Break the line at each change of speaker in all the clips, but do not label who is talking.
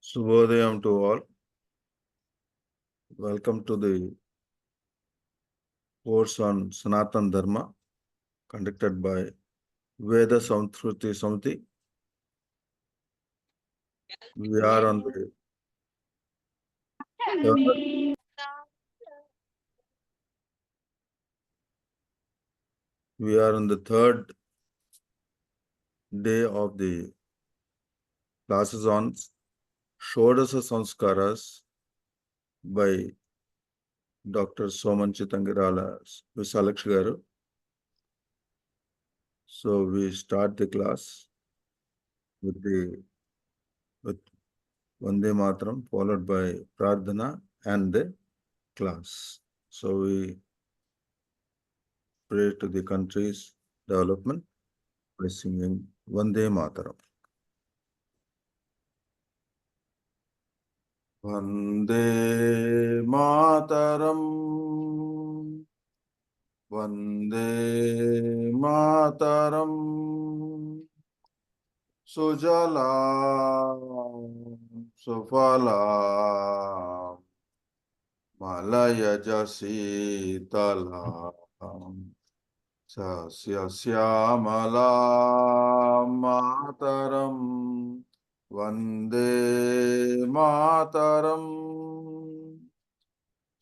Shubhodayam to all. Welcome to the course on Sanatan Dharma conducted by Veda Samskruti Samiti. We are on the third day of the classes on Shodasa Samskaras by Dr. Somanchitangirala Visalakshi garu. So we start the class with Vande Mataram, followed by Pradhana and the class. So we pray to the country's development by singing Vande Mataram. Vande Mataram, Vande Mataram, Sujala Sufala Malaya Jasitala Sasya Syamala Mataram Vande Mataram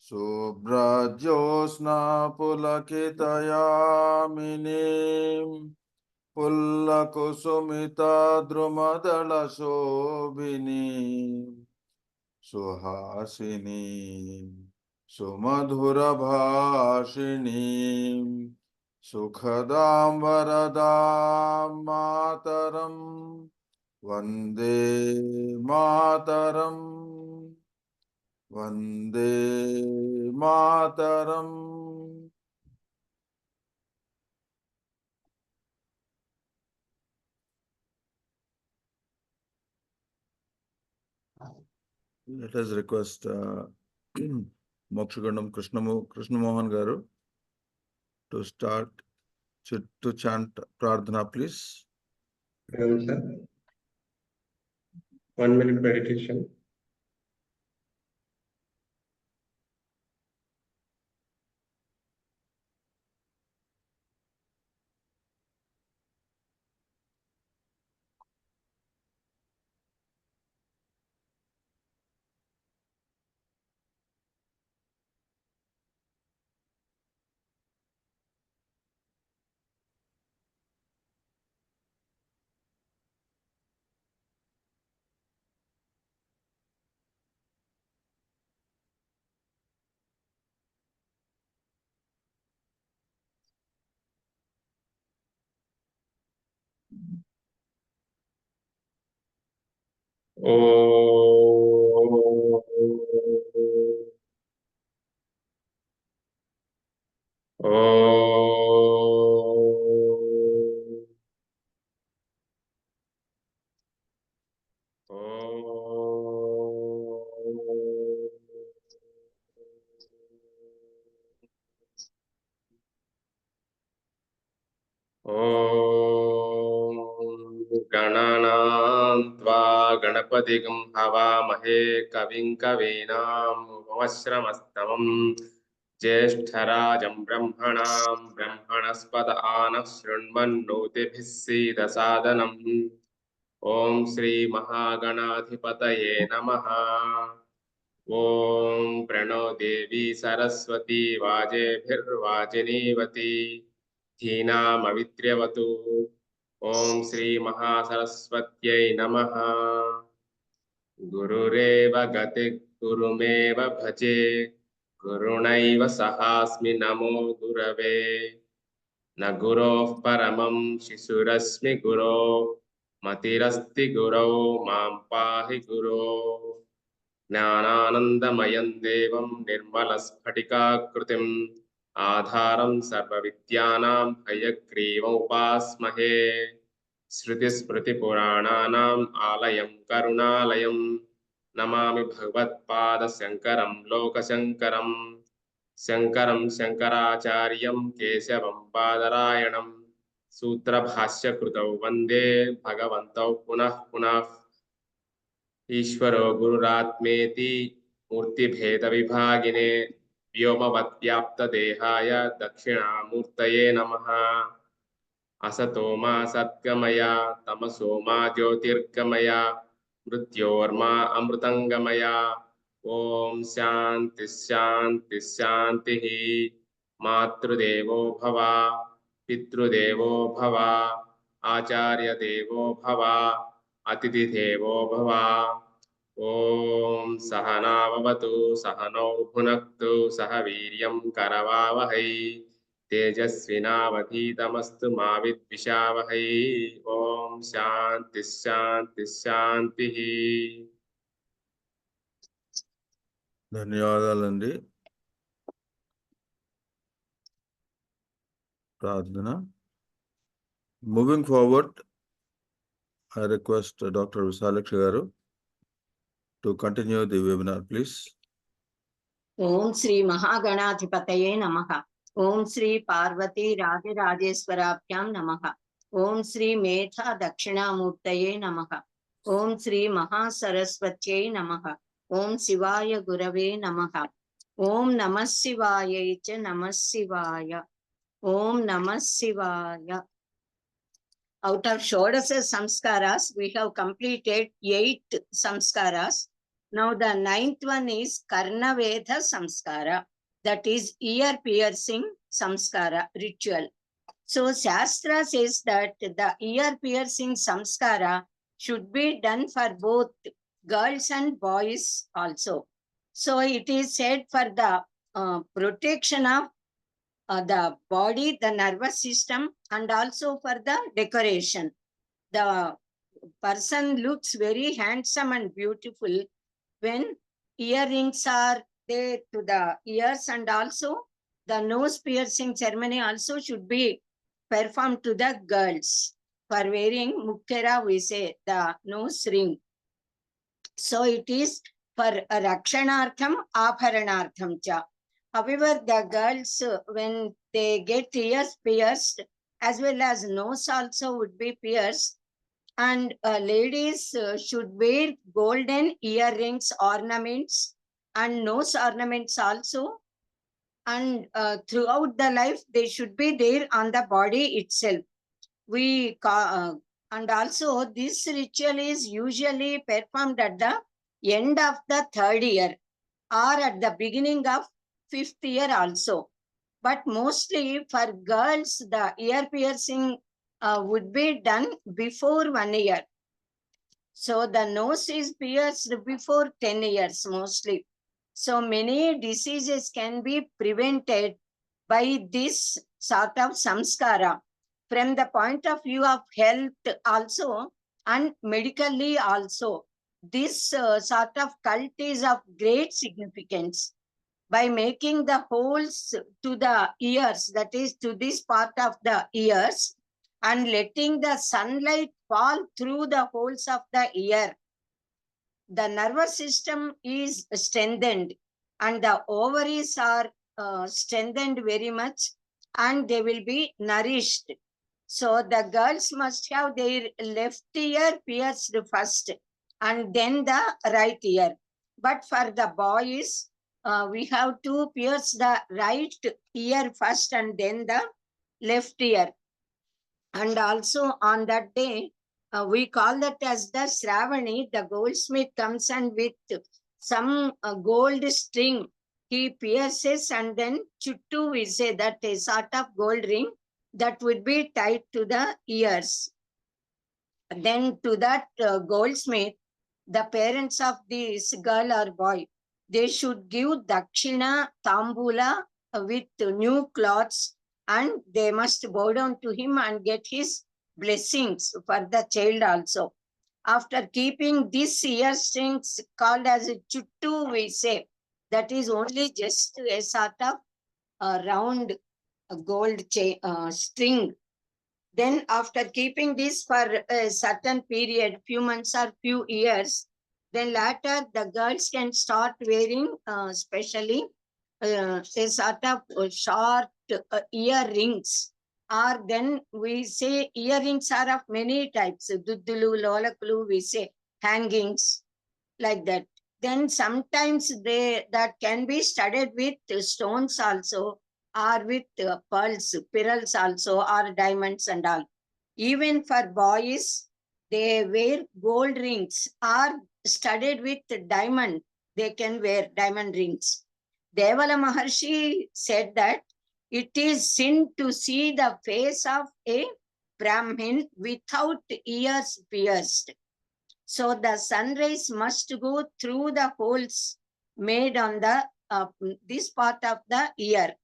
Subrajosna Pulakitayaminim Pullakusumita Drumadala Shobhini Suhasini Sumadhura Bhashini Sukhadam Varadam Mataram Vande Mataram Vande Mataram. Let us request Mokshagandam Krishna Mohan garu to start to chant Pradhana, please.
Sir. 1 minute meditation.
गणानान्त्वा गणपतिगं हवामहे कविं कवीनाम् उपमश्रमस्तमम् ज्येष्ठराजं ब्रह्मणां ब्रह्मणस्पत आनः शृण्वन्नोतिभिः सीदसादनम् ॐ श्री महागणाधिपतये नमः। ॐ प्रणो देवी सरस्वती वाजेभिर्वाजिनीवती धीनामवित्र्यवतु। ॐ श्री महासरस्वत्यै नमः। गुरुरेव गतिः गुरुमेव भजे गुरुणैव सहास्मि नमो गुरवे। न गुरोः परमं शिशुरस्मि गुरो मतिरस्ति गुरौ मां पाहि गुरो। ज्ञानानन्दमयं देवं निर्मलस्फटिकाकृतिम् आधारं सर्वविद्यानां हयग्रीवमुपास्महे। श्रुतिस्मृतिपुराणानाम् आलयं करुणालयं नमामि भगवत्पादशङ्करं लोकशङ्करं शङ्करं शङ्कराचार्यं केशवं बादरायणं सूत्रभाष्यकृतौ वन्दे भगवन्तौ पुनः पुनः ईश्वरो गुरुरात्मेति मूर्तिभेदविभागिने व्योमवद्व्याप्तदेहाय दक्षिणामूर्तये नमः असतो मा सद्गमय तमसो मा ज्योतिर्गमय मृत्योर्मा अमृतंगमय ओम शांति शांति शांतिः मातृदेवो भव पितृदेवो भव आचार्यदेवो भव अतिथिदेवो भव ओम सहनाववतु सहनौ भुनक्तु सह वीर्यं करवावहै तेजस्विनावधीतमस्तु मा विद्विषावहै ओम शांति शांति शांतिः
ధన్యవాదాలండి. ప్రార్థన. Moving forward, I request Dr. Visalakshi garu to continue the webinar, please.
ఓం శ్రీ మహాగణాధిపతయే నమః. ఓం శ్రీ పార్వతీ రాజరాజేశ్వరాభ్యాం నమః. ఓం శ్రీ మేధా దక్షిణామూర్తయే నమః. ఓం శ్రీ మహాసరస్వత్యై నమః. ఓం శివాయ గురవే నమః. ఓం నమః శివాయై చ నమః శివాయ. ఓం నమః శివాయ. Out of Shodasa Samskaras, we have completed 8 Samskaras. Now the 9th one is Karna Veda Samskara, that is ear piercing Samskara ritual. So Shastra says that the ear piercing Samskara should be done for both girls and boys also. So it is said for the protection of the body, the nervous system, and also for the decoration. The person looks very handsome and beautiful when earrings are there to the ears, and also the nose piercing ceremony also should be performed to the girls for wearing mukkera, we say the nose ring. So it is for rakshanartham abharanartham cha. However, the girls when they get ears pierced as well as nose also would be pierced, and ladies should wear golden earrings, ornaments, and nose ornaments also, and throughout the life they should be there on the body itself. And also this ritual is usually performed at the end of the 3rd year or at the beginning of 5th year also. But mostly for girls, the ear piercing would be done before 1 year. So the nose is pierced before 10 years mostly. So many diseases can be prevented by this sort of samskara from the point of view of health also and medically also. This sort of cult is of great significance. By making the holes to the ears, that is to this part of the ears, and letting the sunlight fall through the holes of the ear, the nervous system is strengthened and the ovaries are strengthened very much, and they will be nourished. So the girls must have their left ear pierced first and then the right ear. But for the boys, we have to pierce the right ear first and then the left ear. And also on that day, we call that as the Shravani. The goldsmith comes and with some gold string, he pierces, and then chuttu, we say that a sort of gold ring that would be tied to the ears. Then to that goldsmith, the parents of this girl or boy, they should give dakshina tambula with new clothes, and they must bow down to him and get his blessings for the child also. After keeping these ear strings called as a chuttu, we say, that is only just a sort of round gold string. Then after keeping this for a certain period, few months or few years, Then later the girls can start wearing specially a sort of short earrings. Or then we say earrings are of many types. Duddulu, lolakulu, we say hangings, like that. Then sometimes that can be studded with stones also, or with pearls, pearls also, or diamonds and all. Even for boys, they wear gold rings or studded with diamond. They can wear diamond rings. Devala Maharshi said that it is sin to see the face of a Brahmin without ears pierced. So the sun rays must go through the holes made on the this part of the ear.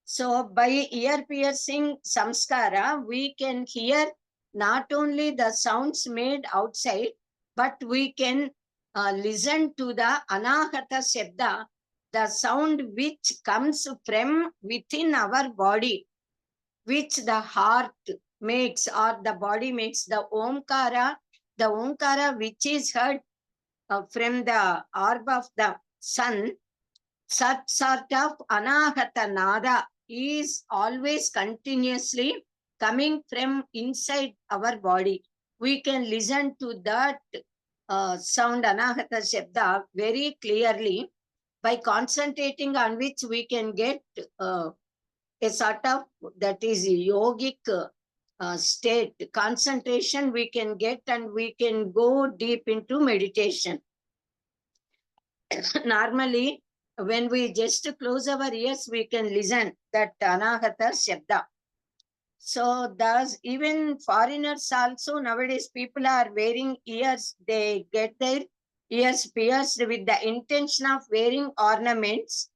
So by ear piercing samskara, we can hear not only the sounds made outside, but we can listen to the anahata shabda, the sound which comes from within our body, which the heart makes or the body makes, the omkara which is heard from the orb of the sun. Such sort of anahata nada is always continuously coming from inside our body. We can listen to that sound anahata shabda very clearly, by concentrating on which we can get a sort of, that is yogic state, concentration we can get, and we can go deep into meditation. Normally, when we just close our ears, we can listen that anahata shabda. So thus, even foreigners also, nowadays people are wearing ears, they get their ears pierced with the intention of wearing ornaments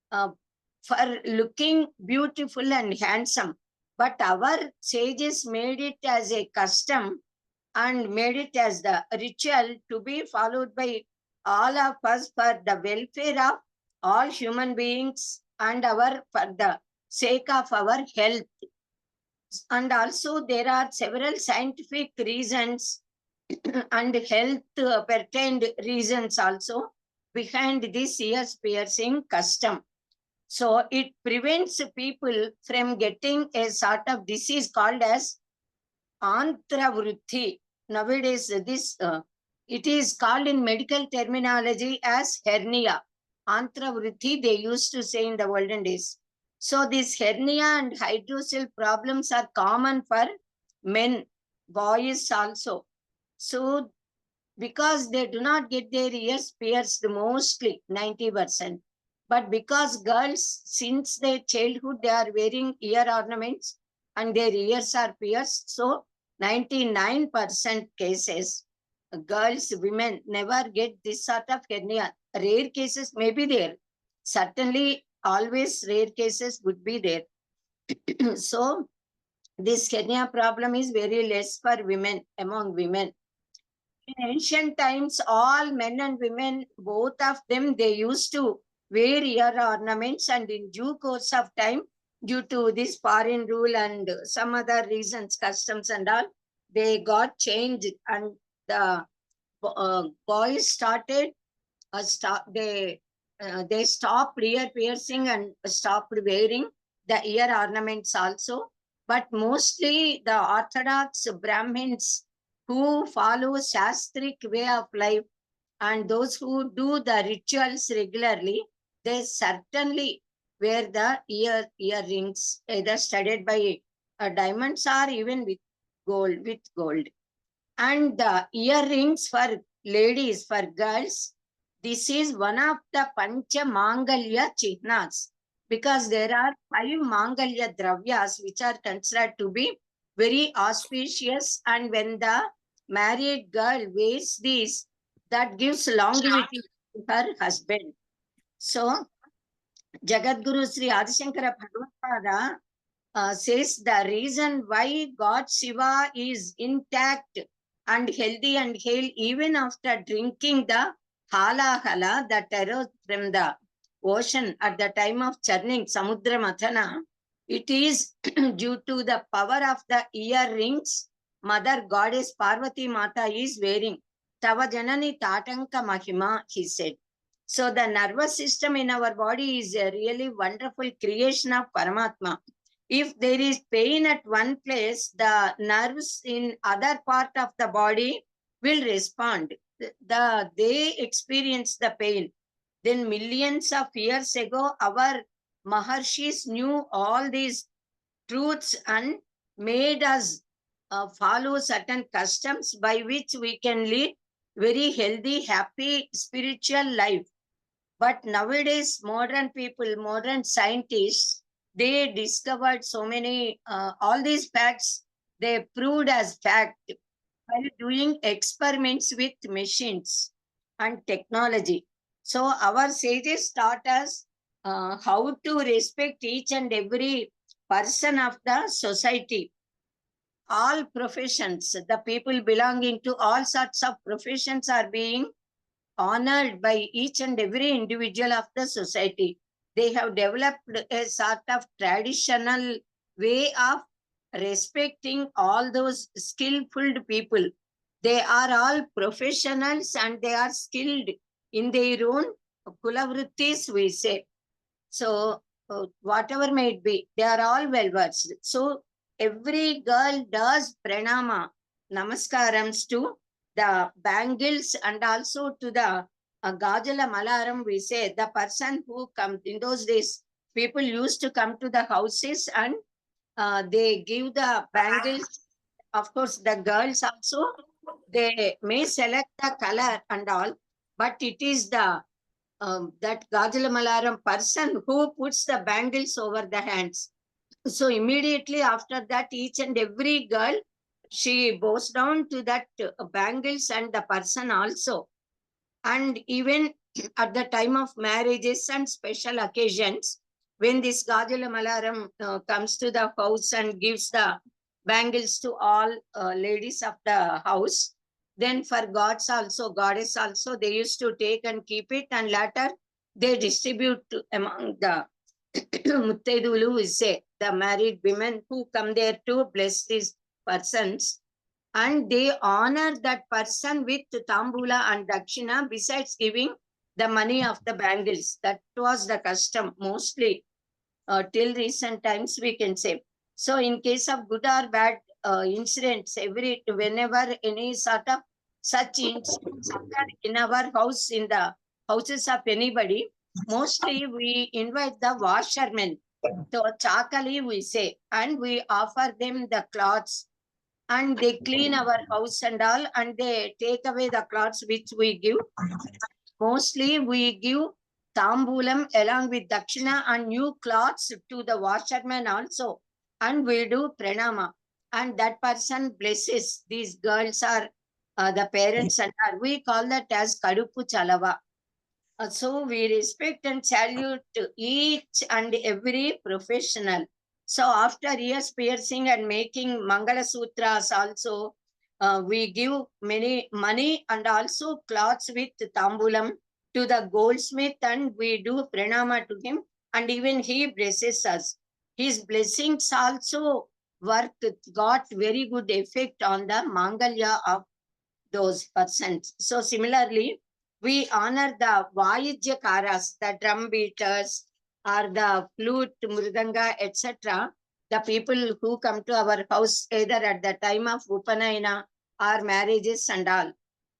for looking beautiful and handsome. But our sages made it as a custom and made it as the ritual to be followed by all of us for the welfare of all human beings and for the sake of our health. And also there are several scientific reasons and health pertained reasons also behind this ears piercing custom. So it prevents people from getting a sort of disease called as antravrutti. Nowadays, this it is called in medical terminology as hernia. Antravrutti, they used to say in the olden days. So this hernia and hydrocele problems are common for men, boys also. So because they do not get their ears pierced mostly, 90%. But because girls, since their childhood, they are wearing ear ornaments and their ears are pierced. So 99% cases, girls, women never get this sort of hernia. Rare cases may be there. Certainly, always rare cases would be there. So this hernia problem is very less for women, among women. In ancient times, all men and women, both of them, they used to wear ear ornaments, and in due course of time, due to this foreign rule and some other reasons, customs and all, they got changed, and the boys started, they stopped ear piercing and stopped wearing the ear ornaments also. But mostly the Orthodox Brahmins who follow Shastric way of life and those who do the rituals regularly, they certainly wear the earrings, either studded by diamonds or even with gold. And the earrings for ladies, for girls, this is one of the Pancha Mangalya Chihnas, because there are 5 Mangalya Dravyas which are considered to be very auspicious, and when the married girl wears these, that gives longevity to her husband. So Jagadguru Sri Adishankara Bhagavapada says the reason why God Shiva is intact and healthy and hale even after drinking the halahala that arose from the ocean at the time of churning Samudra Mathana, it is due to the power of the earrings Mother Goddess Parvati Mata is wearing. Tava Janani Tatanka Mahima, he said. So the nervous system in our body is a really wonderful creation of Paramatma. If there is pain at one place, the nerves in other part of the body will respond. They experience the pain. Then millions of years ago, our Maharshis knew all these truths and made us follow certain customs by which we can lead very healthy, happy, spiritual life. But nowadays, modern people, modern scientists, they discovered so many, all these facts, they proved as fact by doing experiments with machines and technology. So our sages taught us how to respect each and every person of the society. All professions, the people belonging to all sorts of professions are being honored by each and every individual of the society. They have developed a sort of traditional way of respecting all those skillful people. They are all professionals and they are skilled in their own kulavrittis, we say. So, whatever may it be, they are all well versed. So, every girl does pranama, namaskarams to the bangles and also to the gajala malaram, we say. The person who comes, in those days, people used to come to the houses and they give the bangles. Of course, the girls also, they may select the color and all, but it is the that Gajala Malaram person who puts the bangles over the hands. So immediately after that, each and every girl, she bows down to that bangles and the person also. And even at the time of marriages and special occasions, when this Gajala Malaram comes to the house and gives the bangles to all ladies of the house, then for gods also, goddess also, they used to take and keep it, and later they distribute among the Muttaidulu, we say, the married women who come there to bless these persons. And they honor that person with tambula and dakshina besides giving the money of the bangles. That was the custom mostly till recent times, we can say. So in case of good or bad incidents, whenever any sort of such incidents occur in our house, in the houses of anybody, mostly we invite the washermen. So chakali we say, and we offer them the cloths, and they clean our house and all, and they take away the cloths which we give. Mostly we give tambulam along with dakshina and new cloths to the washerman also. And we do pranama. And that person blesses. These girls are the parents, and we call that as kadupu chalava. So we respect and salute each and every professional. So after ears piercing and making Mangala Sutras also, we give many money and also cloths with tambulam to the goldsmith, and we do pranama to him, and even he blesses us. His blessings also got very good effect on the Mangalya of those persons. So similarly, we honor the Vayijyakaras, the drum beaters, or the flute, mridanga, etc. The people who come to our house either at the time of Upanayana or marriages and all.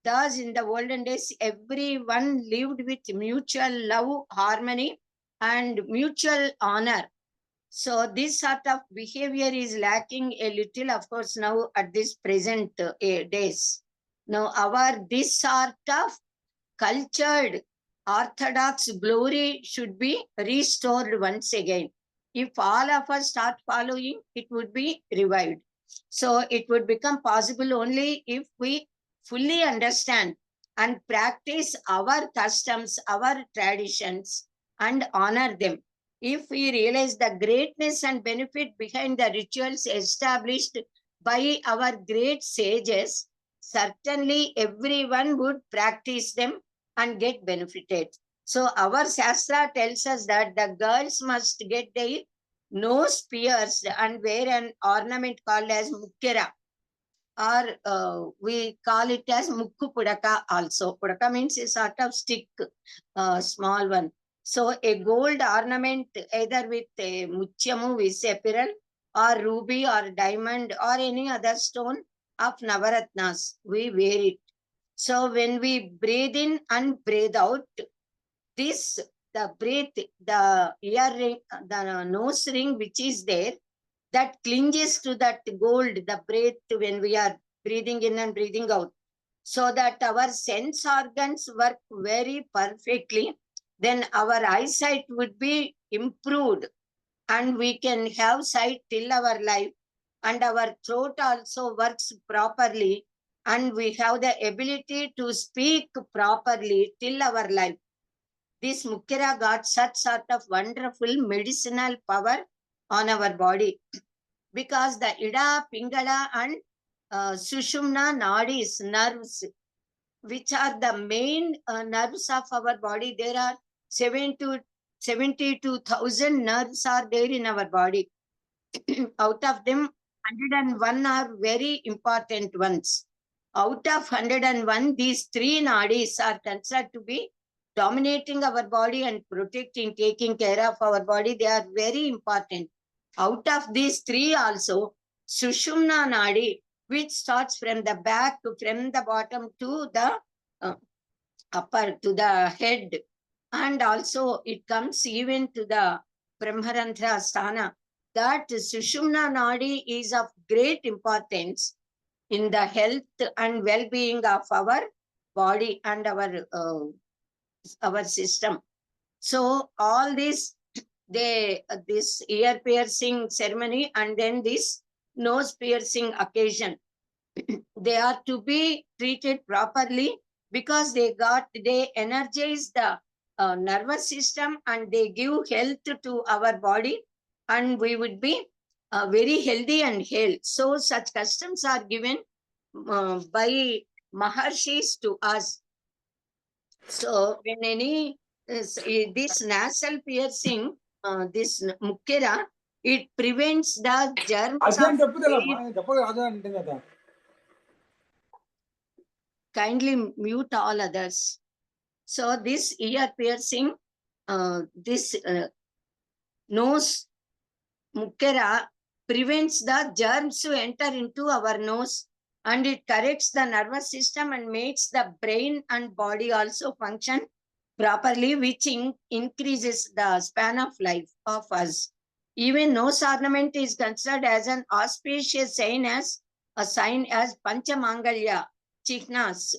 Thus, in the olden days, everyone lived with mutual love, harmony, and mutual honor. So this sort of behavior is lacking a little, of course, now at this present days. Now, this sort of cultured orthodox glory should be restored once again. If all of us start following, it would be revived. So it would become possible only if we fully understand and practice our customs, our traditions, and honor them. If we realize the greatness and benefit behind the rituals established by our great sages, certainly everyone would practice them and get benefited. So our Shastra tells us that the girls must get their nose pierced and wear an ornament called as mukkera. or we call it as mukku pudaka also. Pudaka means a sort of stick, small one. So a gold ornament either with a muchyamu, we say pearl, or ruby or diamond or any other stone of Navaratnas, we wear it. So when we breathe in and breathe out, this, the breath, the earring, the nose ring which is there, that clinges to that gold, the breath when we are breathing in and breathing out, so that our sense organs work very perfectly, then our eyesight would be improved and we can have sight till our life, and our throat also works properly and we have the ability to speak properly till our life. This Mukkira got such sort of wonderful medicinal power on our body, because the Ida, Pingala and Sushumna nadis, nerves, which are the main nerves of our body. There are 72,000 nerves are there in our body. Out of them, 101 are very important ones. Out of 101, these three nadis are considered to be dominating our body and protecting, taking care of our body. They are very important. Out of these three also, Sushumna Nadi, which starts from the back, from the bottom to the upper, to the head. And also it comes even to the Brahmarantra Sthana. That Sushumna Nadi is of great importance in the health and well-being of our body and our system. So all this, this ear piercing ceremony and then this nose piercing occasion, they are to be treated properly, because they energize the nervous system and they give health to our body, and we would be very healthy and healthy. So such customs are given by Maharshis to us. So when any this nasal piercing, this Mukkira, it prevents the germs of. Kindly mute all others. So this ear piercing, this nose Mukkira prevents the germs to enter into our nose, and it corrects the nervous system and makes the brain and body also function properly, which increases the span of life of us. Even nose ornament is considered as an auspicious sign, as a sign as Panchamangalya chihnas.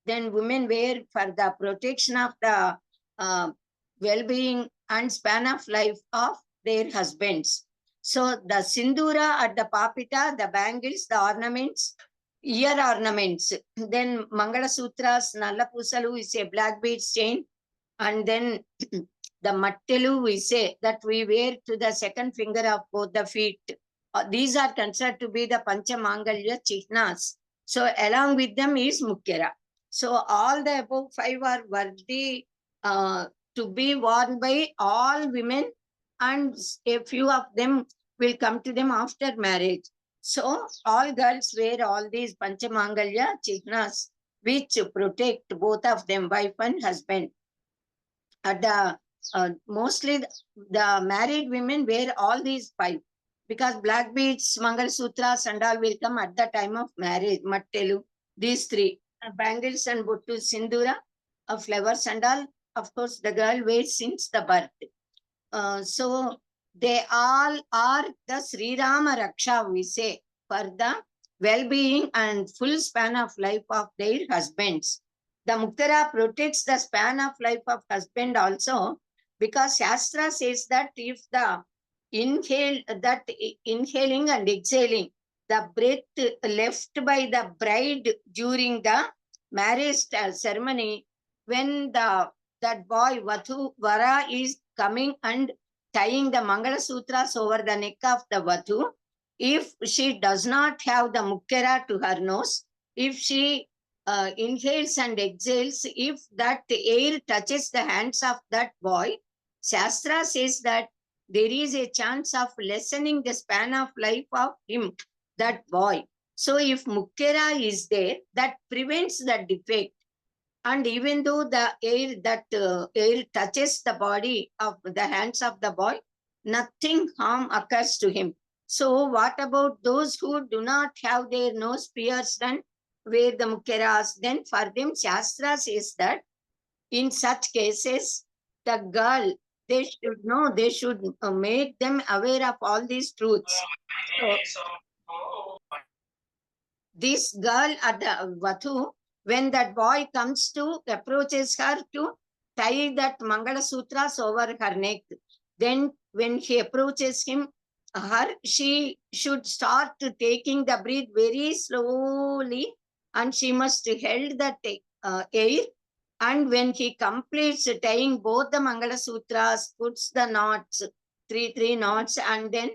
Then women wear for the protection of the well-being and span of life of their husbands. So the sindura at the papita, the bangles, the ornaments, ear ornaments, then Mangala Sutras, Nalla Pusalu is a black bead chain, and then the mattelu we say that we wear to the second finger of both the feet. These are considered to be the Panchamangalya chihnas. So along with them is Mukkira. So all the above five are worthy to be worn by all women, and a few of them will come to them after marriage. So all girls wear all these Panchamangalya chihnas, which protect both of them, wife and husband. At the mostly the married women wear all these five, because black beads, Mangal Sutras and all will come at the time of marriage. Mattelu, these three, bangles and bottu, sindura, flowers and all. Of course, the girl wears since the birth. So they all are the Sri Rama Raksha, we say, for the well-being and full span of life of their husbands. The Mukkira protects the span of life of husband also, because Shastra says that if the inhaling and exhaling, the breath left by the bride during the marriage ceremony, when that boy Vara is coming and tying the Mangala Sutras over the neck of the Vatu, if she does not have the Mukkira to her nose, if she inhales and exhales, if that air touches the hands of that boy, Shastra says that there is a chance of lessening the span of life of him, that boy. So if Mukkera is there, that prevents the defect. And even though the air touches the body of the hands of the boy, nothing harm occurs to him. So what about those who do not have their nose pierced and wear the mukkeras? Then for them, Shastra says that in such cases, the girl, they should know, they should make them aware of all these truths. So, this girl at the Vatu, when that boy comes to approaches her to tie that Mangala Sutras over her neck, then when he approaches him, she should start taking the breath very slowly, and she must hold that air. And when he completes tying both the Mangala Sutras, puts the knots, three knots, and then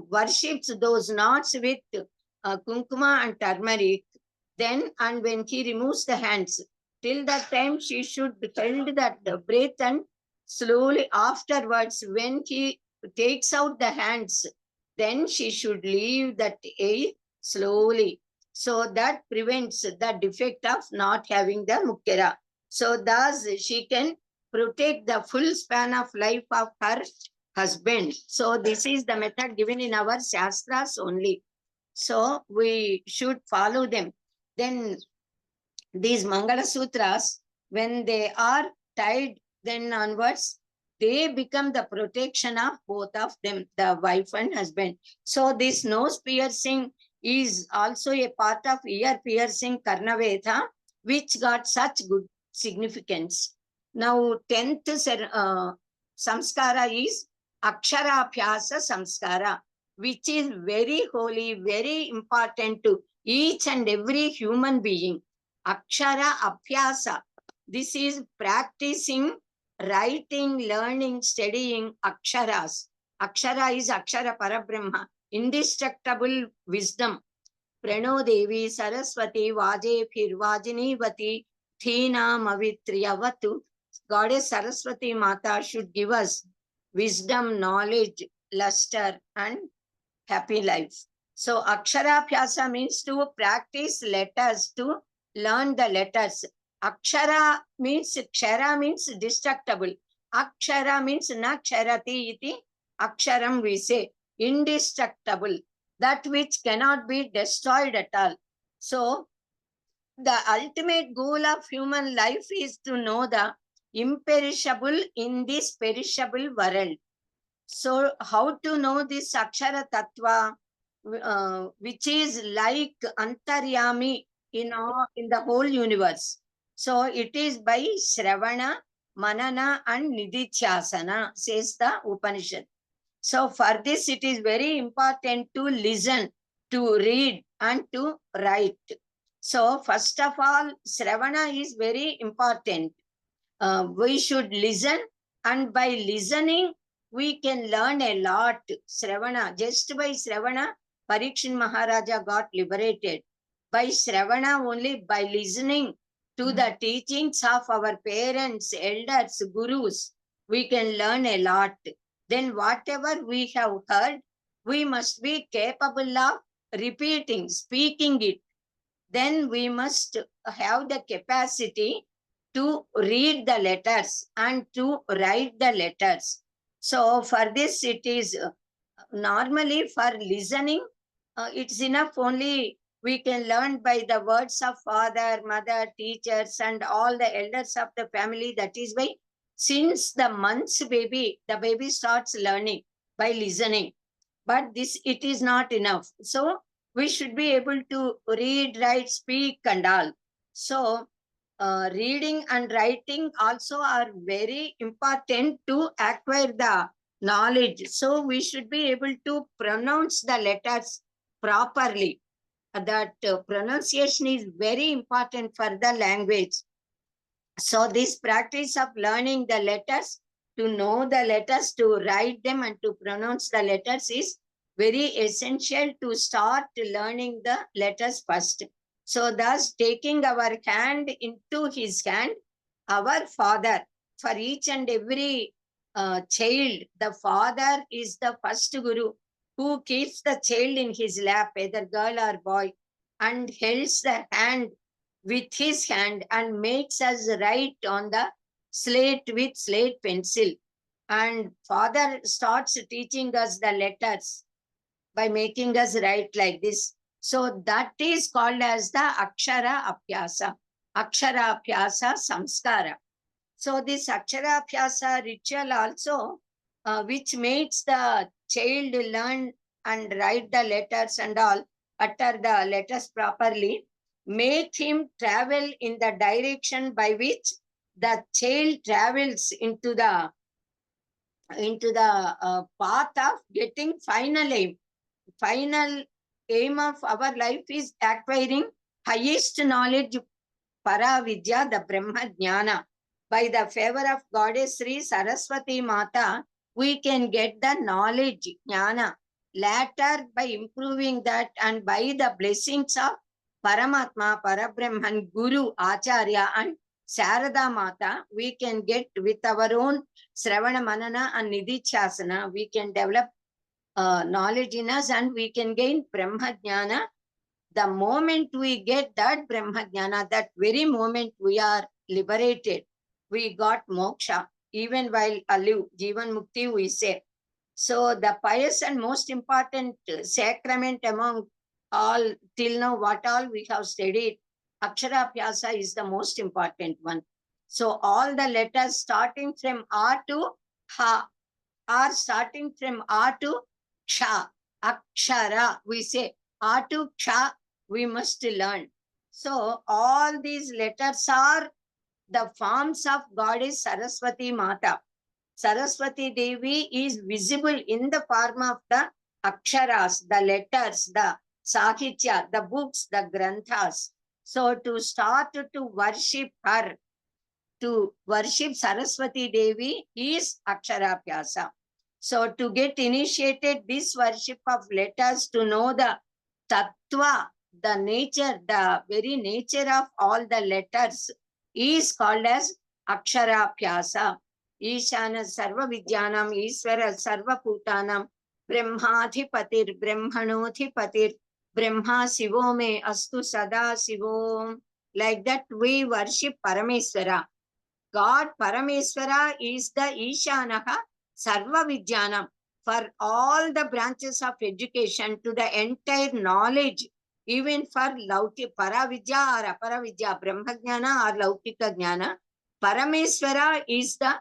worships those knots with kunkuma and turmeric. Then, and when he removes the hands, till that time she should hold that breath, and slowly afterwards, when he takes out the hands, then she should leave that air slowly. So that prevents the defect of not having the mukkera. So thus she can protect the full span of life of her husband. So this is the method given in our Shastras only. So we should follow them. Then these Mangala Sutras, when they are tied then onwards, they become the protection of both of them, the wife and husband. So this nose piercing is also a part of ear piercing Karnaveda, which got such good significance. Now 10th samskara is Aksharabhyasa samskara, which is very holy, very important to each and every human being. Akshara Abhyasa. This is practicing, writing, learning, studying Aksharas. Akshara is Akshara Parabrahma, indestructible wisdom. Prano Devi Saraswati Vaje Phirvajini Vati Thina Mavitriyavatu. Goddess Saraswati Mata should give us wisdom, knowledge, luster, and happy life. So Aksharabhyasa means to practice letters, to learn the letters. Akshara means, Kshara means destructible. Akshara means na ksharati iti. Aksharam we say, indestructible, that which cannot be destroyed at all. So the ultimate goal of human life is to know the imperishable in this perishable world. So how to know this Akshara Tattva, which is like Antaryami in the whole universe. So it is by Shravana, Manana and Nididhyasana, says the Upanishad. So for this, it is very important to listen, to read and to write. So first of all, Shravana is very important. We should listen, and by listening, we can learn a lot. Shravana, just by Shravana, Parikshin Maharaja got liberated. By Shravana only, by listening to the teachings of our parents, elders, gurus, we can learn a lot. Then whatever we have heard, we must be capable of repeating, speaking it. Then we must have the capacity to read the letters and to write the letters. So for this, it is normally for listening, it's enough only we can learn by the words of father, mother, teachers, and all the elders of the family. That is why since the months baby, the baby starts learning by listening. But this, it is not enough. So we should be able to read, write, speak and all. So reading and writing also are very important to acquire the knowledge. So we should be able to pronounce the letters properly. That pronunciation is very important for the language. So this practice of learning the letters, to know the letters, to write them and to pronounce the letters is very essential to start learning the letters first. So thus taking our hand into his hand, our father, for each and every child, the father is the first guru who keeps the child in his lap, either girl or boy. and holds the hand with his hand and makes us write on the slate with slate pencil. And father starts teaching us the letters by making us write like this. So that is called as the Akshara Abhyasa. Akshara Abhyasa Samskara. So this Akshara Abhyasa ritual also, which makes the child learn and write the letters and all, utter the letters properly, make him travel in the direction by which the child travels into the path of getting final aim. Final aim of our life is acquiring highest knowledge, Paravidya, the Brahma Jnana. By the favor of Goddess Sri Saraswati Mata, we can get the knowledge, Jnana. Later, by improving that and by the blessings of Paramatma, Parabrahman, Guru, Acharya and Sarada Mata, we can get with our own Sravana Manana and Nidhichasana, we can develop knowledge in us and we can gain Brahma Jnana. The moment we get that Brahma Jnana, that very moment we are liberated. We got moksha, even while alive, Jivan Mukti we say. So the pious and most important sacrament among all, till now what all we have studied, Akshara Abhyasa is the most important one. So all the letters starting from A to Ha are starting from A to Ksha. Akshara, we say A to Ksha, we must learn. So all these letters are the forms of Goddess Saraswati Mata. Saraswati Devi is visible in the form of the Aksharas, the letters, the Sahitya, the books, the Granthas. So to start to worship her, to worship Saraswati Devi is Akshara Abhyasa. So to get initiated this worship of letters, to know the Tattva, the nature, the very nature of all the letters is called as Akshara Abhyasa. Ishana Sarva Vidyanam, Iswara Sarva Putanam, Brahmadhipatir, Brahmanodhipatir, Brahma Sivo me Astu Sada Sivo. Like that we worship Parameswara. God Parameswara is the Ishanaha Sarva Vidyanam. For all the branches of education, to the entire knowledge, even for Lauki Paravidya or Aparavidya, Brahma Jnana or Laukika Jnana, Parameswara is the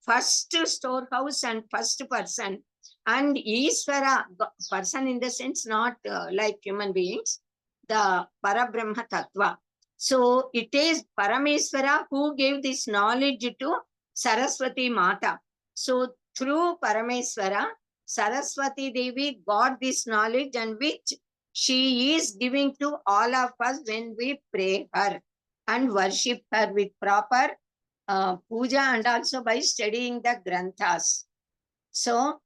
first storehouse and first person. And Iswara, person in the sense not like human beings, the Parabrahma Tattva. So it is Parameswara who gave this knowledge to Saraswati Mata. So through Parameswara, Saraswati Devi got this knowledge and which she is giving to all of us when we pray her and worship her with proper puja and also by studying the Granthas. So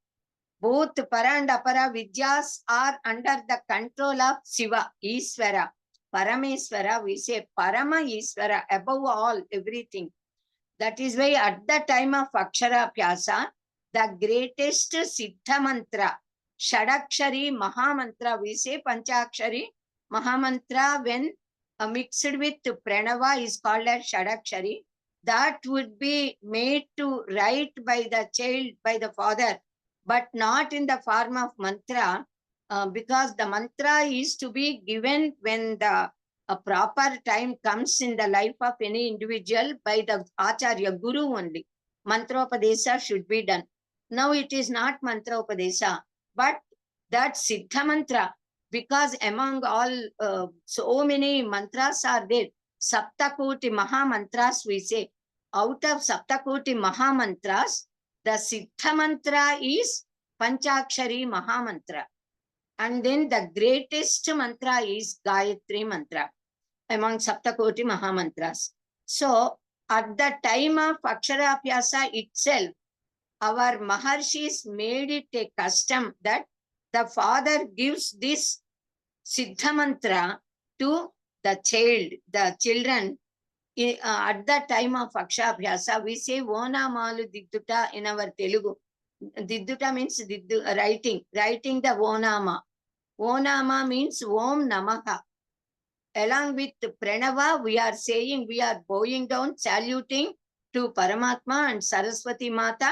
both Para and Apara Vidyas are under the control of Shiva, Iswara. Parameswara, we say Parama Iswara, above all, everything. That is why at the time of Akshara Abhyasa, the greatest Siddha Mantra, Shadakshari Mahamantra, we say Panchakshari Mahamantra when mixed with Pranava is called as Shadakshari. That would be made to write by the child, by the father, but not in the form of mantra, because the mantra is to be given when the proper time comes in the life of any individual by the Acharya, Guru only. Mantropadesha should be done. Now it is not Mantropadesha, but that Siddha Mantra, because among all so many mantras are there, Saptakoti Maha Mantras we say. Out of Saptakoti Maha Mantras, the Siddha Mantra is Panchakshari Maha Mantra. And then the greatest mantra is Gayatri Mantra among Saptakoti Maha Mantras. So at the time of Akshara Abhyasa itself, our Maharshis made it a custom that the father gives this Siddha Mantra to the child, the children. At the time of Akshara Abhyasa, we say Vonamalu Didduta in our Telugu. Didduta means writing the Vonama. Vonama means Om Namaha. Along with Pranava, we are saying, we are bowing down, saluting to Paramatma and Saraswati Mata,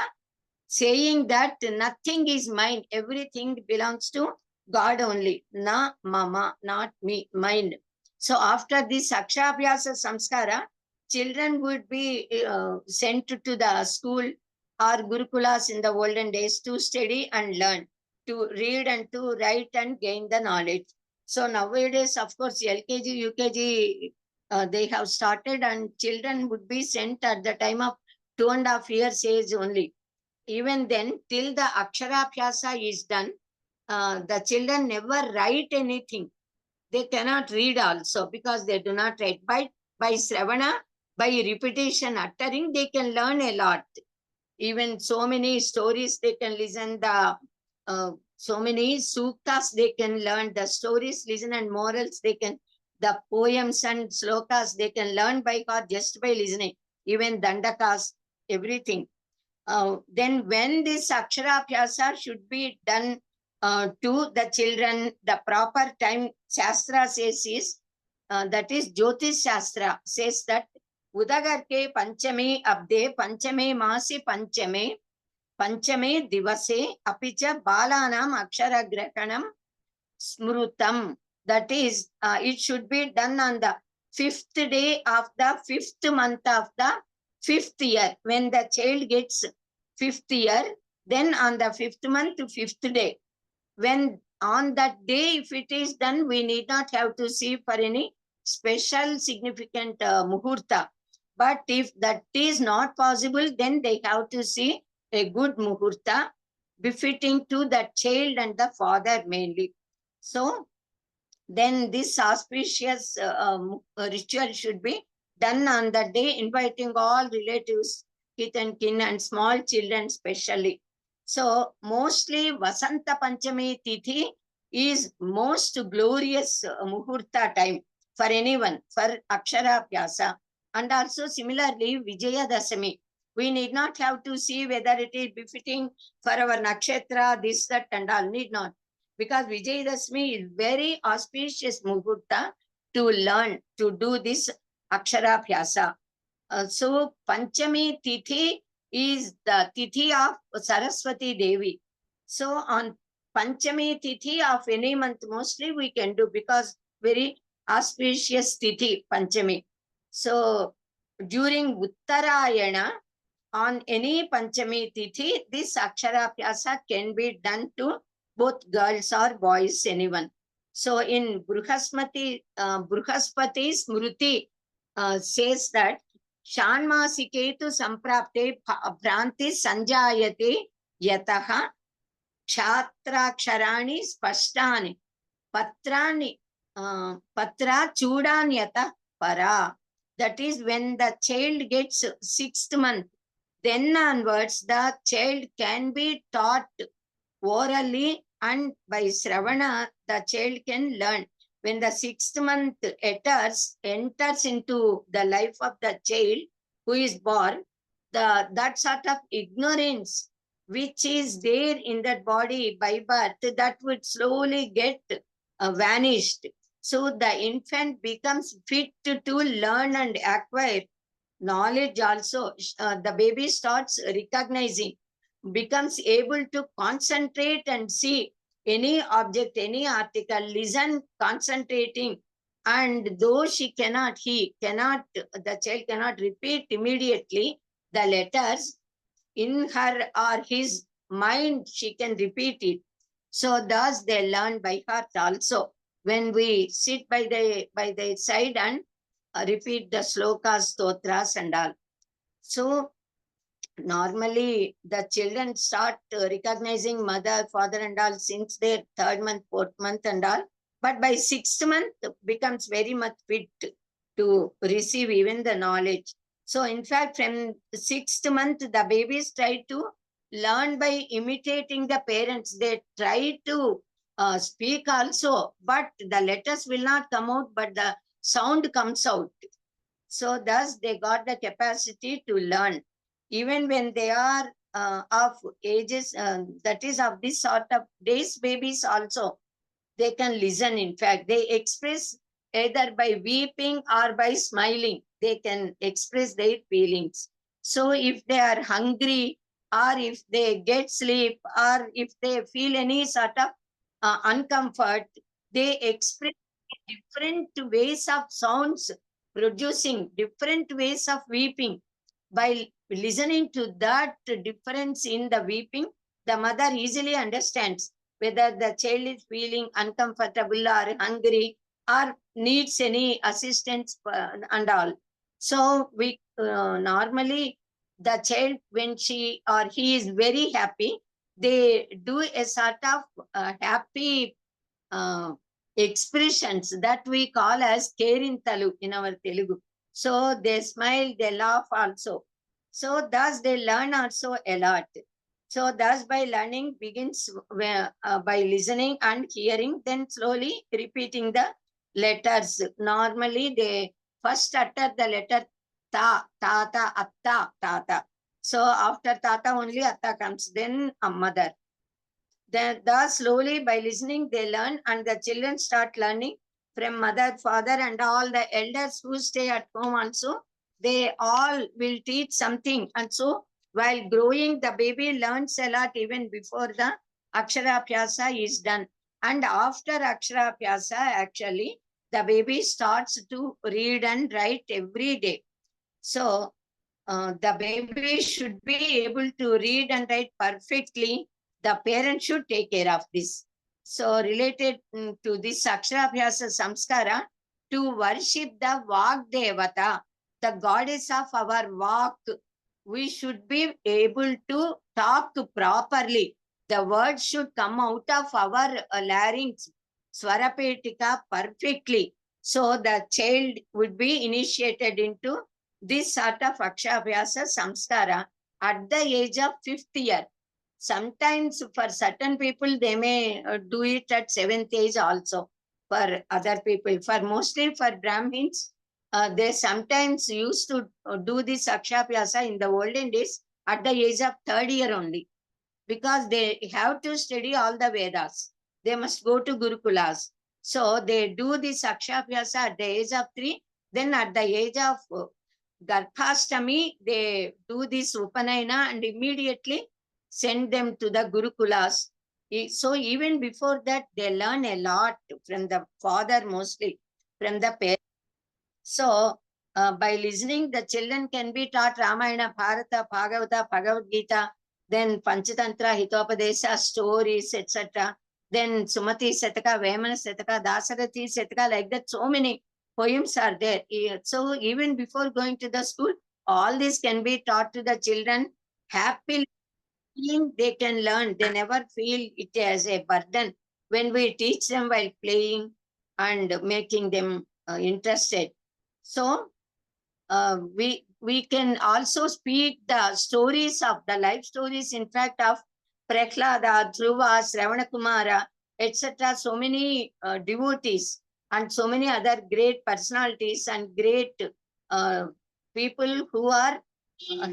saying that nothing is mine, everything belongs to God only. Na mama, not me, mine. So after this Akshabhyasa Samskara, children would be sent to the school or Gurukulas in the olden days to study and learn, to read and to write and gain the knowledge. So nowadays, of course, LKG, UKG, they have started, and children would be sent at the time of 2.5 years age only. Even then, till the Aksharabhyasa is done, the children never write anything. They cannot read also because they do not write. By Sravana, by repetition, uttering, they can learn a lot. Even so many stories they can listen, so many suktas they can learn, the stories listen, and morals they can, the poems and slokas they can learn by heart just by listening, even dandakas, everything. Then when this Aksharabhyasa should be done to the children, the proper time, Shastra says is, that is Jyotish Shastra says that Udagarke Panchame Abde Panchame Masi Panchame Divase Apicha Balanam Aksharagrahanam Smrutam. That is, it should be done on the 5th day of the 5th month of the 5th year. When the child gets 5th year, then on the 5th month, 5th day. When on that day, if it is done, we need not have to see for any special significant muhurta. But if that is not possible, then they have to see a good muhurta befitting to the child and the father mainly. So then this auspicious ritual should be done on the day, inviting all relatives, kith and kin, and small children specially. So mostly Vasanta Panchami Tithi is most glorious muhurta time for anyone, for Aksharabhyasa. And also similarly Vijaya Dasami. We need not have to see whether it is befitting for our nakshatra, this, that, and all, need not. Because Vijayadashmi is very auspicious muhurta to learn, to do this Aksharabhyasa. So Panchami Tithi is the Tithi of Saraswati Devi. So on Panchami Tithi of any month, mostly we can do, because very auspicious Tithi, Panchami. So during Uttarayana, on any Panchami Tithi, this Aksharabhyasa can be done to both girls or boys, anyone. So in Bruhaspati Smruti says that Shanmasiketu Samprapte Bhranti Sanjayate Yataha Kshatraksharani Spashtani Patrani Patra Chudanyata Para. That is, when the child gets 6th month, then onwards the child can be taught orally, and by Sravana the child can learn. When the 6th month enters into the life of the child who is born, that sort of ignorance which is there in that body by birth, that would slowly get vanished. So the infant becomes fit to learn and acquire knowledge also. The baby starts recognizing, becomes able to concentrate and see any object, any article, listen, concentrating. And though the child cannot repeat immediately the letters, in her or his mind, she can repeat it. So thus they learn by heart also. When we sit by the side and repeat the slokas, stotras and all. So normally the children start recognizing mother, father and all since their 3rd month, 4th month and all. But by 6th month becomes very much fit to receive even the knowledge. So in fact, from 6th month, the babies try to learn by imitating the parents. They try to speak also, but the letters will not come out, but the sound comes out. So thus they got the capacity to learn. Even when they are of ages, that is of this sort of days babies also, they can listen. In fact, they express either by weeping or by smiling. They can express their feelings. So if they are hungry, or if they get sleep, or if they feel any sort of uncomfort, they express different ways of sounds, producing different ways of weeping. By listening to that difference in the weeping, the mother easily understands whether the child is feeling uncomfortable or hungry or needs any assistance and all. So we normally, the child, when she or he is very happy, they do a sort of happy expressions that we call as Kerintalu in our Telugu. So they smile, they laugh also. So thus they learn also a lot. So thus by learning begins by listening and hearing, then slowly repeating the letters. Normally they first utter the letter ta, tata, atta, tata. So after tata only atta comes, then a mother. Then thus slowly by listening they learn, and the children start learning from mother, father, and all the elders who stay at home also. They all will teach something, and so while growing, the baby learns a lot even before the Aksharabhyasa is done. And after Aksharabhyasa, actually, the baby starts to read and write every day. So the baby should be able to read and write perfectly. The parent should take care of this. So related to this Aksharabhyasa Samskara, to worship the Vak Devata, the goddess of our Vak, we should be able to talk properly. The words should come out of our larynx, Swarapetika, perfectly. So the child would be initiated into this sort of Aksharabhyasa Samskara at the age of 5th year. Sometimes for certain people, they may do it at 7th age also. For other people, for mostly for Brahmins, they sometimes used to do this Aksharabhyasa in the olden days at the age of 3rd year only, because they have to study all the Vedas. They must go to Gurukulas. So they do this Aksharabhyasa at the age of 3. Then at the age of Garbhastami, they do this Upanayana and immediately send them to the Gurukulas. So even before that, they learn a lot from the father, mostly from the parents. So by listening, the children can be taught Ramayana, Bharata, Bhagavata, Bhagavad Gita, then Panchatantra, Hitopadesha, stories, etc. Then Sumati Sataka, Vemana Sataka, Dasarathi Sataka, like that, so many poems are there. So even before going to the school, all this can be taught to the children happily. They can learn. They never feel it as a burden when we teach them while playing and making them interested. So we can also speak the stories of the life stories, in fact, of Prahlada, Dhruva, Sravana Kumara, etc. So many devotees and so many other great personalities and great people who are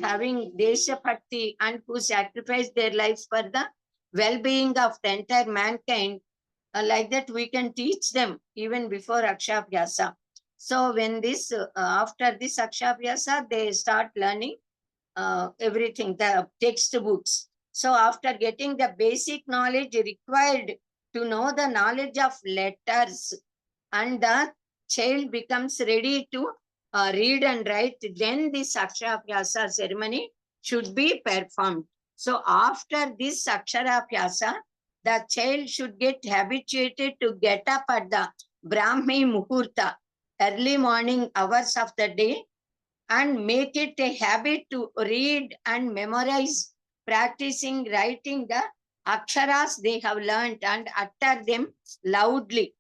having Desha Bhakti and who sacrifice their lives for the well-being of the entire mankind. Like that, we can teach them even before Aksharabhyasa. So when this, after this Aksharabhyasa, they start learning everything, the textbooks. So after getting the basic knowledge required to know the knowledge of letters, and the child becomes ready to read and write, then this Aksharabhyasa ceremony should be performed. So after this Aksharabhyasa, the child should get habituated to get up at the Brahmi Muhurta, early morning hours of the day, and make it a habit to read and memorize, practicing writing the aksharas they have learned and utter them loudly.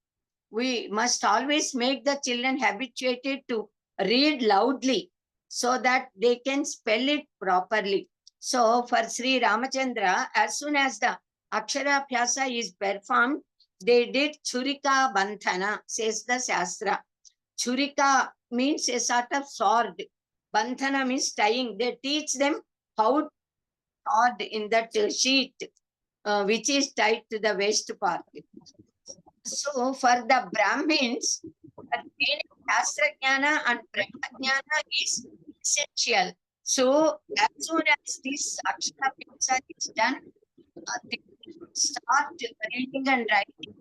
We must always make the children habituated to read loudly so that they can spell it properly. So for Sri Ramachandra, as soon as the Aksharabhyasa is performed, they did Churika Bandhana, says the Shastra. Churika means a sort of sword. Bandhana means tying. They teach them how to sword in that sheet, which is tied to the waist part. So for the Brahmins, attaining Shastra Jnana and Brahma Jnana is essential. So as soon as this Akshara Vyasa is done, they start reading and writing.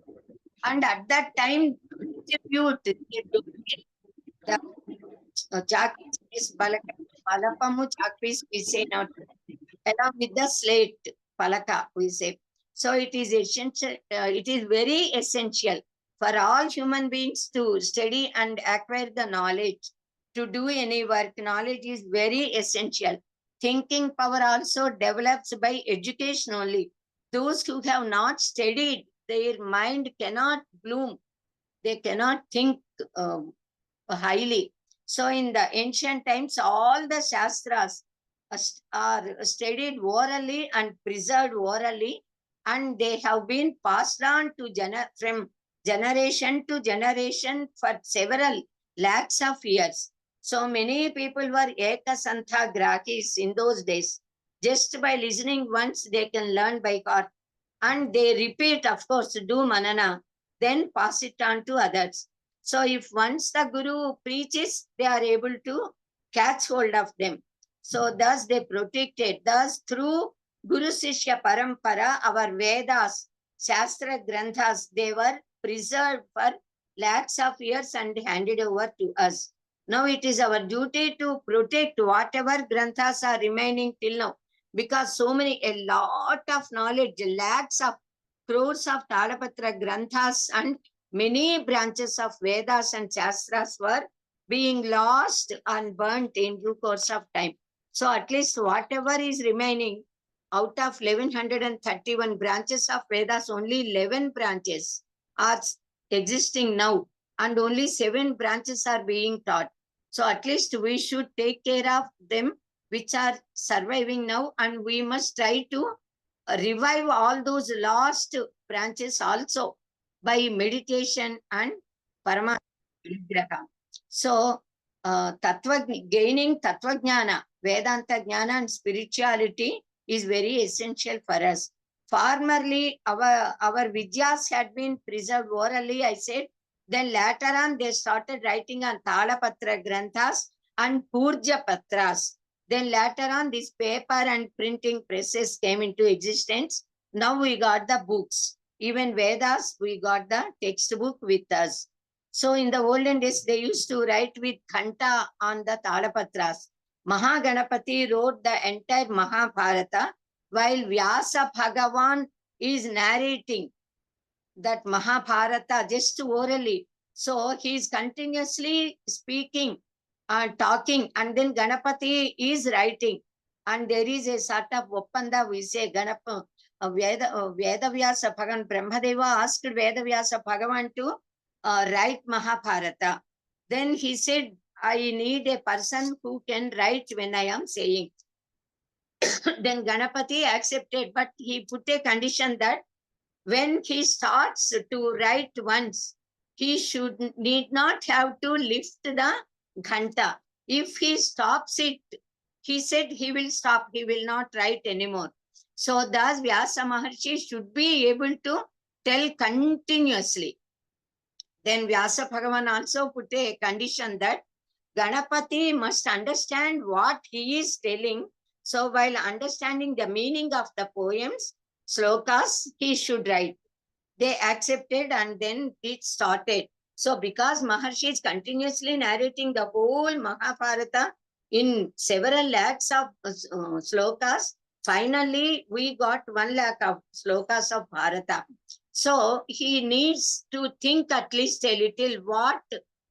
And at that time, distribute the Chakis is Palapamu Chakis we say now, along with the slate Palaka we say. So it is essential, it is very essential for all human beings to study and acquire the knowledge. To do any work, knowledge is very essential. Thinking power also develops by education only. Those who have not studied, their mind cannot bloom. They cannot think highly. So in the ancient times, all the Shastras are studied orally and preserved orally, and they have been passed on to from generation to generation for several lakhs of years. So many people were ekasantha grahis in those days. Just by listening once, they can learn by heart. And they repeat, of course, do manana, then pass it on to others. So if once the Guru preaches, they are able to catch hold of them. So thus they protected. Thus through Guru Sishya Parampara, our Vedas, Shastra Granthas, they were preserved for lakhs of years and handed over to us. Now it is our duty to protect whatever Granthas are remaining till now. Because so many, a lot of knowledge, lakhs of crores of Talapatra Granthas and many branches of Vedas and Shastras were being lost and burnt in due course of time. So at least whatever is remaining out of 1131 branches of Vedas, only 11 branches are existing now and only 7 branches are being taught. So at least we should take care of them which are surviving now, and we must try to revive all those lost branches also by meditation and Parama Vigraha. So, gaining Tattva Jnana, Vedanta Jnana and spirituality is very essential for us. Formerly, our Vidyas had been preserved orally, I said. Then later on, they started writing on Talapatra Granthas and Purja Patras. Then later on, this paper and printing presses came into existence. Now we got the books. Even Vedas, we got the textbook with us. So in the olden days, they used to write with Khanta on the Talapatras. Mahaganapati wrote the entire Mahabharata, while Vyasa Bhagavan is narrating that Mahabharata just orally. So he is continuously speaking and talking, and then Ganapati is writing. And there is a sort of Oppanda, we say, Ganapa, Veda Vyasa Bhagavan, Brahmadeva asked Veda Vyasa Bhagavan to write Mahabharata. Then he said, I need a person who can write when I am saying. Then Ganapati accepted, but he put a condition that when he starts to write once, he need not have to lift the ghanta. If he stops it, he said he will stop, he will not write anymore. So thus Vyasa Maharshi should be able to tell continuously. Then Vyasa Bhagavan also put a condition that Ganapati must understand what he is telling. So while understanding the meaning of the poems, slokas, he should write. They accepted and then it started. So because Maharshi is continuously narrating the whole Mahabharata in several lakhs of slokas, finally we got 1 lakh of slokas of Bharata. So he needs to think at least a little what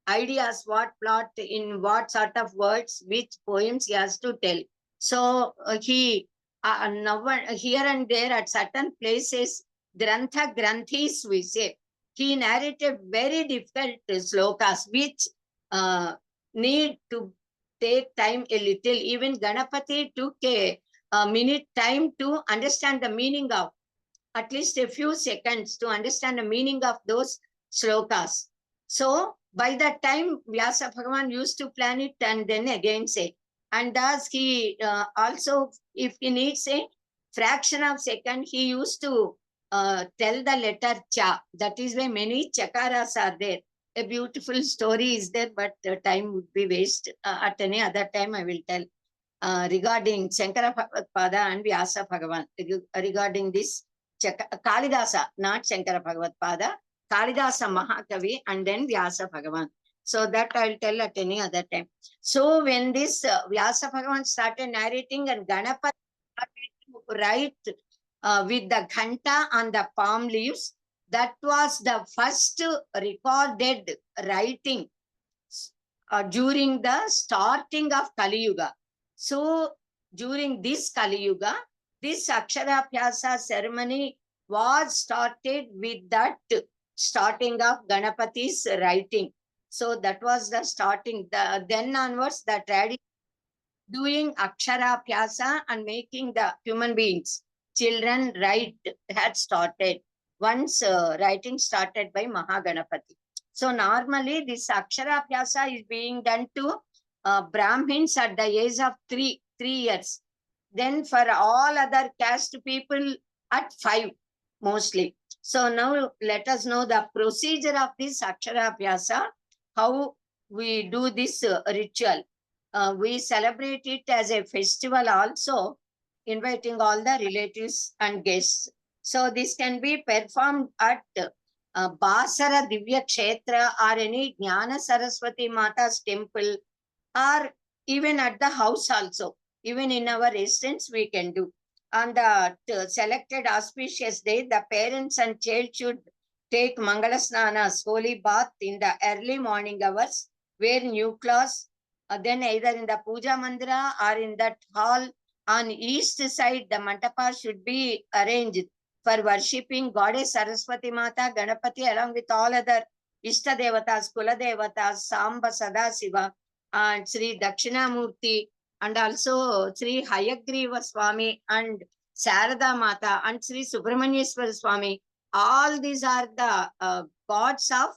ideas, what plot, in what sort of words, which poems he has to tell. So he here and there at certain places, Grantha Granthis we say, he narrated very difficult slokas which need to take time a little. Even Ganapati took a minute time to understand the meaning of, at least a few seconds to understand the meaning of those slokas. So by that time, Vyasa Bhagavan used to plan it and then again say. And thus he also, if he needs a fraction of second, he used to tell the letter cha. That is why many chakaras are there. A beautiful story is there, but time would be waste. At any other time, I will tell regarding Shankara Bhagavad and Vyasa Bhagavan. Regarding this, Kalidasa, not Shankara Bhagavad Pada, Kalidasa Mahakavi, and then Vyasa Bhagavan. So that I'll tell at any other time. So when this Vyasa Bhagavan started narrating and Ganapati started to write with the ghanta on the palm leaves, that was the first recorded writing during the starting of Kali Yuga. So during this Kali Yuga, this Aksharabhyasa ceremony was started with that starting of Ganapati's writing. So that was the starting. Then onwards, the tradition doing Aksharabhyasa and making the human beings, children write had started once writing started by Mahaganapati. So normally this Aksharabhyasa is being done to Brahmins at the age of 3 years. Then for all other caste people at 5 mostly. So now let us know the procedure of this Aksharabhyasa, how we do this ritual. We celebrate it as a festival also, inviting all the relatives and guests. So this can be performed at Basara Divya Kshetra or any Jnana Saraswati Mata's temple, or even at the house also. Even in our residence we can do. On the selected auspicious day, the parents and child should take Mangala Snanas, holy bath in the early morning hours, wear new clothes, then either in the Puja Mandira or in that hall on east side, the Mantapa should be arranged for worshipping Goddess Saraswati Mata, Ganapati, along with all other Ishta Devatas, Kula Devatas, Samba Sadasiva, and Sri Dakshinamurti, and also Sri Hayagriva Swami and Sarada Mata and Sri Subramanyeswara Swami. All these are the gods of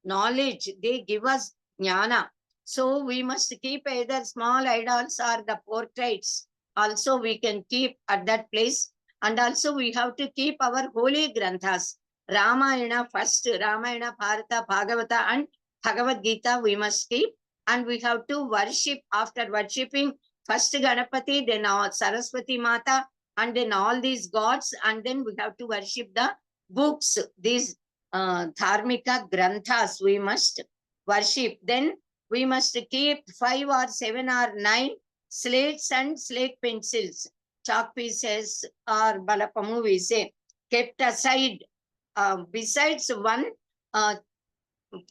knowledge. They give us jnana. So we must keep either small idols or the portraits. Also we can keep at that place. And also we have to keep our holy granthas. Ramayana first, Ramayana, Bharata, Bhagavata and Bhagavad Gita we must keep. And we have to worship after worshipping first Ganapati, then Saraswati Mata, and then all these gods. And then we have to worship the books, these dharmika granthas we must worship. Then we must keep 5 or 7 or 9 slates and slate pencils, chalk pieces or balapamu we say, kept aside. Besides one,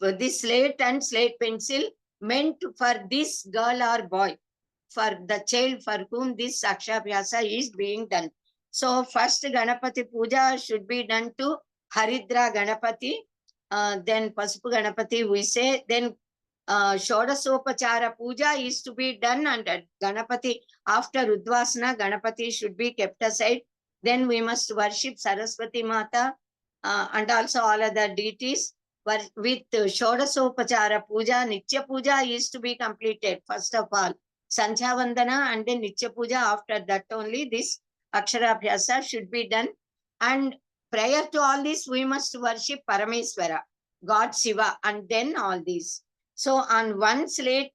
this slate and slate pencil meant for this girl or boy, for the child for whom this Aksharabhyasa is being done. So first Ganapati Puja should be done to Haridra Ganapati, then Pasupu Ganapati we say, then Shodasopachara Puja is to be done under Ganapati. After Udvasana, Ganapati should be kept aside. Then we must worship Saraswati Mata and also all other deities. With Shodasopachara Puja, Nitya Puja is to be completed first of all. Sanjha Vandana and then Nitya Puja. After that only this Aksharabhyasa should be done. And prior to all this, we must worship Parameswara, God Shiva, and then all these. So on one slate,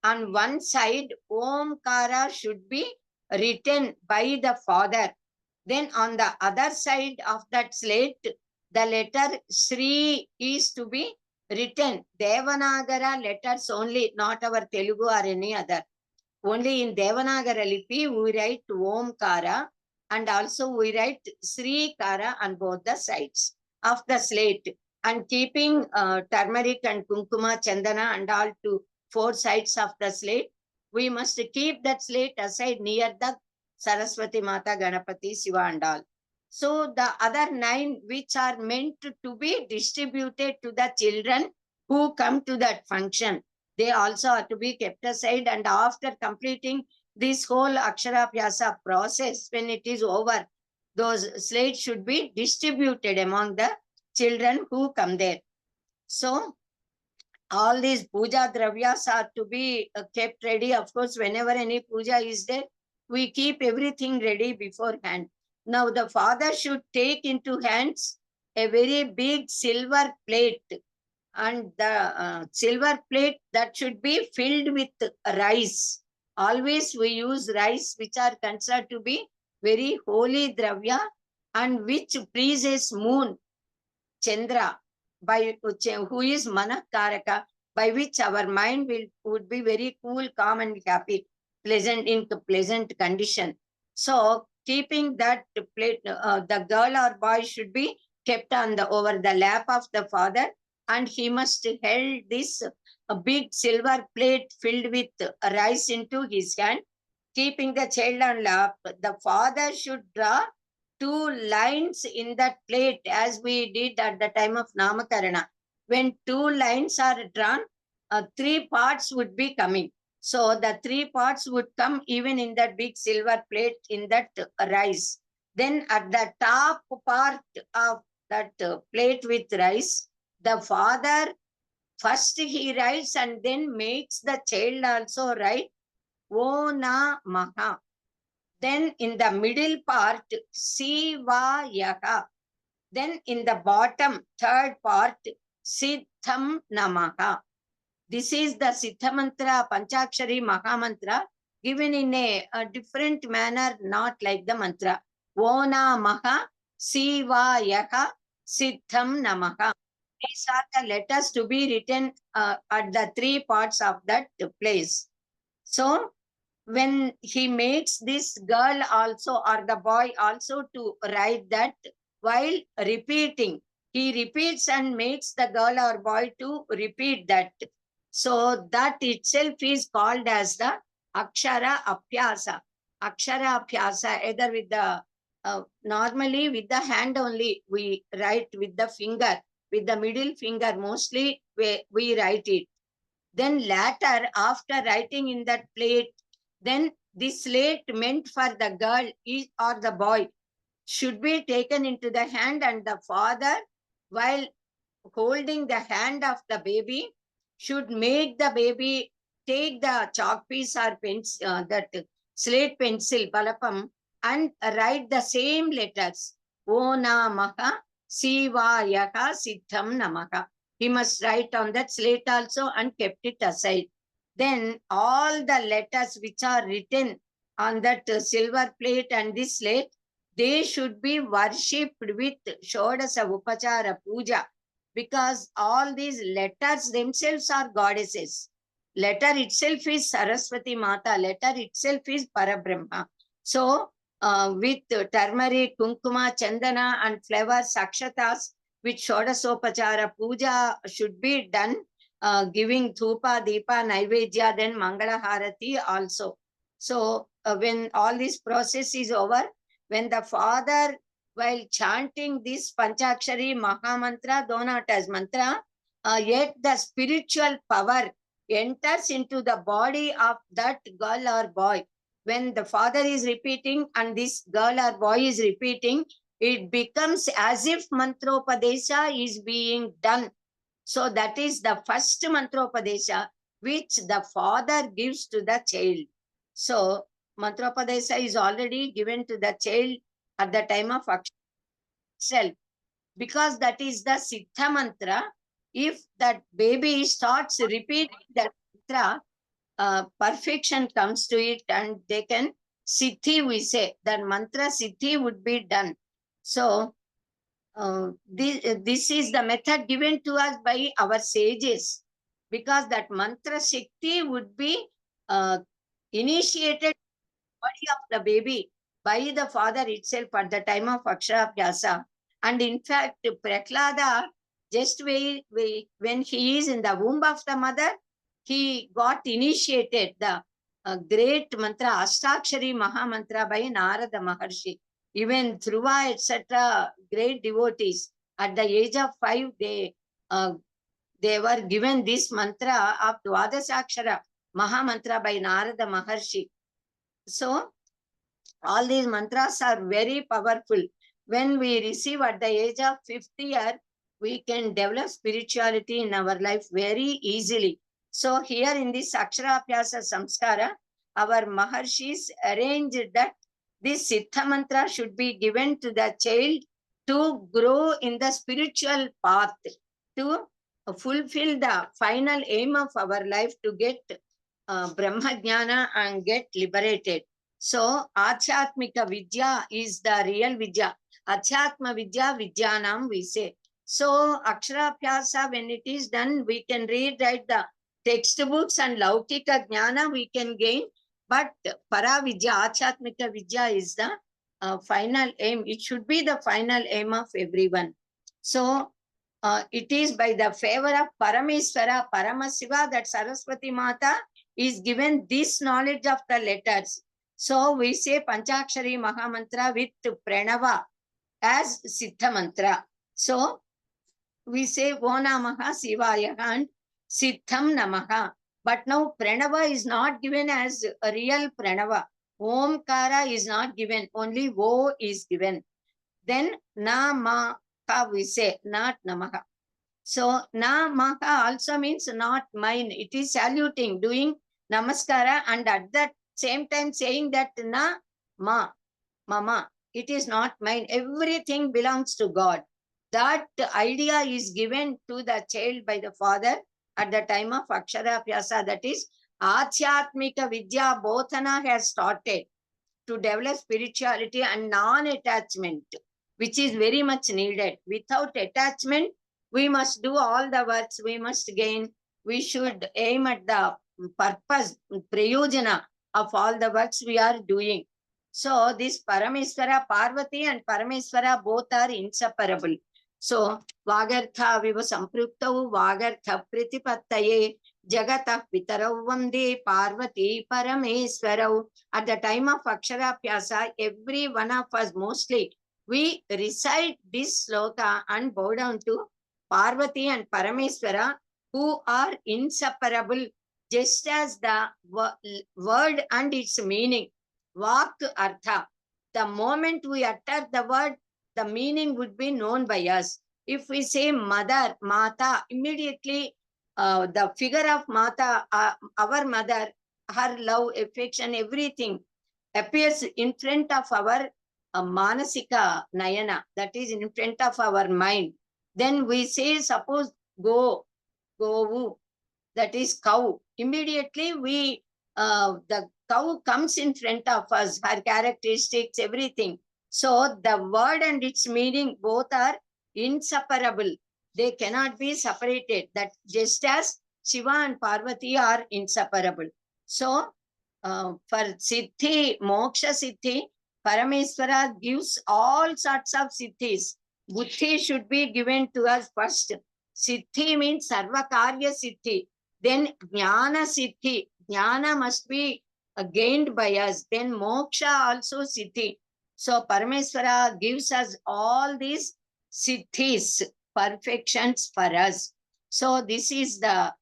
on one side, Omkara should be written by the father. Then on the other side of that slate, the letter Sri is to be written. Devanagara letters only, not our Telugu or any other. Only in Devanagara Lipi we write Omkara, and also we write Sri Kara on both the sides of the slate. And keeping turmeric and kunkuma, chandana and all to 4 sides of the slate, we must keep that slate aside near the Saraswati Mata, Ganapati, Shiva and all. So the other 9 which are meant to be distributed to the children who come to that function, they also are to be kept aside. And after completing this whole Aksharabhyasa process, when it is over, those slates should be distributed among the children who come there. So all these puja dravyas are to be kept ready. Of course, whenever any puja is there, we keep everything ready beforehand. Now the father should take into hands a very big silver plate, and the silver plate that should be filled with rice. Always we use rice, which are considered to be very holy dravya and which pleases moon, Chandra, by who is Manakaraka, by which our mind would be very cool, calm, and happy, pleasant in pleasant condition. So keeping that plate, the girl or boy should be kept on the over the lap of the father, and he must hold this a big silver plate filled with rice into his hand, keeping the child on lap. The father should draw 2 lines in that plate, as we did at the time of Namakarana. When 2 lines are drawn, 3 parts would be coming. So the 3 parts would come even in that big silver plate in that rice. Then at the top part of that plate with rice, the father first he writes and then makes the child also write O Na Maha. Then in the middle part, Siva Yaha. Then in the bottom, third part, Siddham Namaha. This is the Siddha Mantra, Panchakshari Maha Mantra, given in a different manner, not like the mantra. Ona Maha, Siva Yaha, Siddham Namaha. These are the letters to be written at the 3 parts of that place. So, when he makes this girl also or the boy also to write that, while repeating, he repeats and makes the girl or boy to repeat that. So that itself is called as the Akshara Abhyasa. Akshara Abhyasa, either with the, normally with the hand only, we write with the finger, with the middle finger, mostly we write it. Then later, after writing in that plate, then this slate meant for the girl or the boy should be taken into the hand, and the father, while holding the hand of the baby, should make the baby take the chalk piece or pencil, that slate pencil, palapam, and write the same letters. O Namaha, Siva Yaha, Siddham Namaha. He must write on that slate also and kept it aside. Then all the letters which are written on that silver plate and this slate, they should be worshipped with Shodasa Upachara Puja, because all these letters themselves are goddesses. Letter itself is Saraswati Mata, letter itself is Parabrahma. So with turmeric, kunkuma, chandana and flowers, sakshatas, with Shodasopachara Puja should be done, giving dhupa, deepa, naivedya, then Mangala Harati also. So when all this process is over, when the father, while chanting this Panchakshari Maha Mantra, though not as mantra, yet the spiritual power enters into the body of that girl or boy. When the father is repeating and this girl or boy is repeating, it becomes as if mantropadesha is being done. So that is the first mantropadesha which the father gives to the child. So mantropadesha is already given to the child at the time of action itself, because that is the Siddha mantra. If that baby starts repeating that mantra, perfection comes to it, and they can siddhi, we say, that mantra siddhi would be done. So this is the method given to us by our sages, because that mantra shakti would be initiated body of the baby by the father itself at the time of Aksharabhyasa. And in fact, Prahlada, just when he is in the womb of the mother, he got initiated the great mantra, Ashtakshari Maha Mantra by Narada Maharshi. Even Dhruva, etc., great devotees, at the age of 5, they were given this mantra of Dwadasakshara Maha Mantra by Narada Maharshi. So, all these mantras are very powerful. When we receive at the age of 5th year, we can develop spirituality in our life very easily. So here in this Aksharabhyasa Samskara, our Maharshis arranged that This Siddha mantra should be given to the child to grow in the spiritual path, to fulfill the final aim of our life, to get Brahma Jnana and get liberated. So, Achyatmika Vidya is the real Vidya. Achyatma Vidya, Vidyanam we say. So, Aksharabhyasa, when it is done, we can read, write the textbooks and Laukika Jnana we can gain. But Para Vidya, Achyatmika Vidya is the final aim. It should be the final aim of everyone. So, it is by the favor of Parameswara, Paramasiva, that Saraswati Mata is given this knowledge of the letters. So we say Panchakshari Mahamantra with Pranava as Siddha Mantra. So we say O Namaha Sivaya and Siddham Namaha. But now Pranava is not given as a real Pranava. Omkara is not given, only O is given. Then Namaka we say, not Namaha. So Namaha also means not mine. It is saluting, doing namaskara, and at that same time saying that na ma, mama, it is not mine. Everything belongs to God. That idea is given to the child by the father at the time of Aksharabhyasa. That is, Achyatmika Vidya Bodhana has started to develop spirituality and non-attachment, which is very much needed. Without attachment, we must do all the works, we must gain, we should aim at the purpose, prayojana of all the works we are doing. So this Parameswara, Parvati and Parameswara both are inseparable. So Vagartha Viva Sampruktavu Vagartha Pritipattaye Jagatah Pitarau Vande Parvati Parameswarau. At the time of Aksharabhyasa, every one of us mostly, we recite this sloka and bow down to Parvati and Parameswara, who are inseparable, just as the word and its meaning. Vak Artha. The moment we utter the word, the meaning would be known by us. If we say mother, Mata, immediately the figure of Mata, our mother, her love, affection, everything appears in front of our Manasika Nayana, that is in front of our mind. Then we say, suppose go, govu, that is cow. Immediately we, the cow comes in front of us, her characteristics, everything. So the word and its meaning both are inseparable. They cannot be separated. That just as Shiva and Parvati are inseparable. So for Siddhi, Moksha Siddhi, Parameswara gives all sorts of Siddhis. Buddhi should be given to us first. Siddhi means Sarvakarya Siddhi. Then Jnana Siddhi. Jnana must be gained by us. Then Moksha also Siddhi. So Parameswara gives us all these Siddhis, perfections for us. So this is the,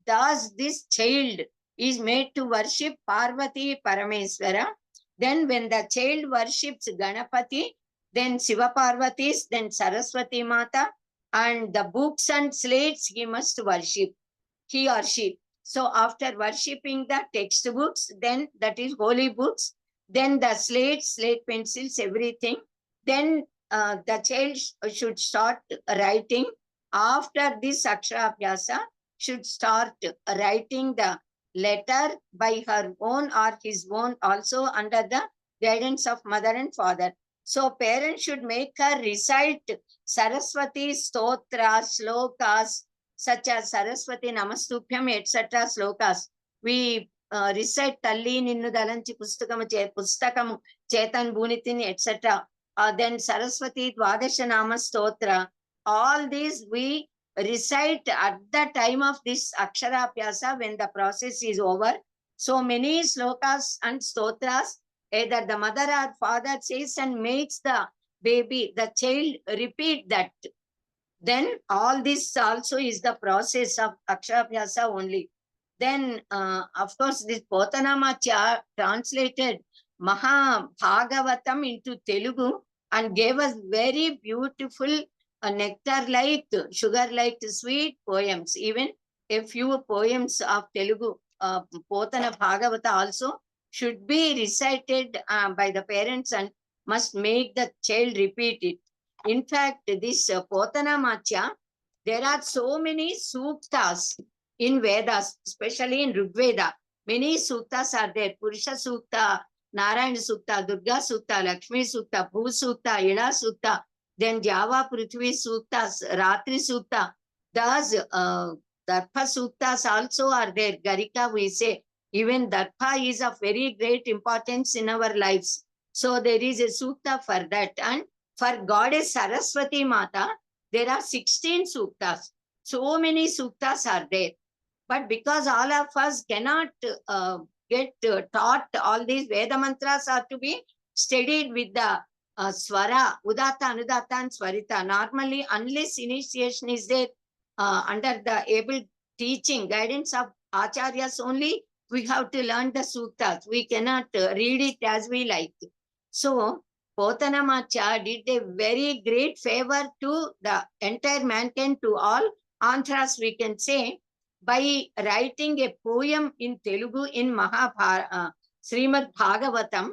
thus this child is made to worship Parvati Parameswara. Then when the child worships Ganapati, then Shiva Parvatis, then Saraswati Mata, and the books and slates he must worship, he or she. So after worshipping the textbooks, then that is holy books, then the slates, slate pencils, everything, then the child should start writing. After this Aksharabhyasa, should start writing the letter by her own or his own, also under the guidance of mother and father. So parents should make her recite Saraswati Stotra, slokas, such as Saraswati Namastuphyam, etc. slokas. We recite Talli Ninnu Dalanchi Pustakam Chetan Bunitini, etc. Then Saraswati Dwadasha Nama Stotra. All these we recite at the time of this Aksharabhyasa when the process is over. So many slokas and stotras, either the mother or father says and makes the baby, the child repeat that. Then all this also is the process of Aksharabhyasa only. Then, of course, this Potanama translated Maha Bhagavatam into Telugu and gave us very beautiful nectar-like, sugar-like sweet poems. Even a few poems of Telugu, Potana Bhagavata also should be recited by the parents and must make the child repeat it. In fact, this Potana Machya, there are so many suktas in Vedas, especially in Rigveda. Many suktas are there. Purusha Sukta, Narayana Sukta, Durga Sukta, Lakshmi Sukta, Bhu Sukta, Ida Sukta, then Java Prithvi Suktas, Ratri Sukta. Thus, Darpa Suktas also are there. Garika, we say. Even Darpa is of very great importance in our lives. So there is a sukta for that. And for Goddess Saraswati Mata, there are 16 suktas. So many suktas are there. But because all of us cannot get taught, all these Veda mantras are to be studied with the swara, Udata, Anudata and Swarita. Normally, unless initiation is there under the able teaching, guidance of Acharyas only, we have to learn the suktas. We cannot read it as we like. So, Potana Macha did a very great favor to the entire mankind, to all Andhras, we can say, by writing a poem in Telugu in Srimad Bhagavatam,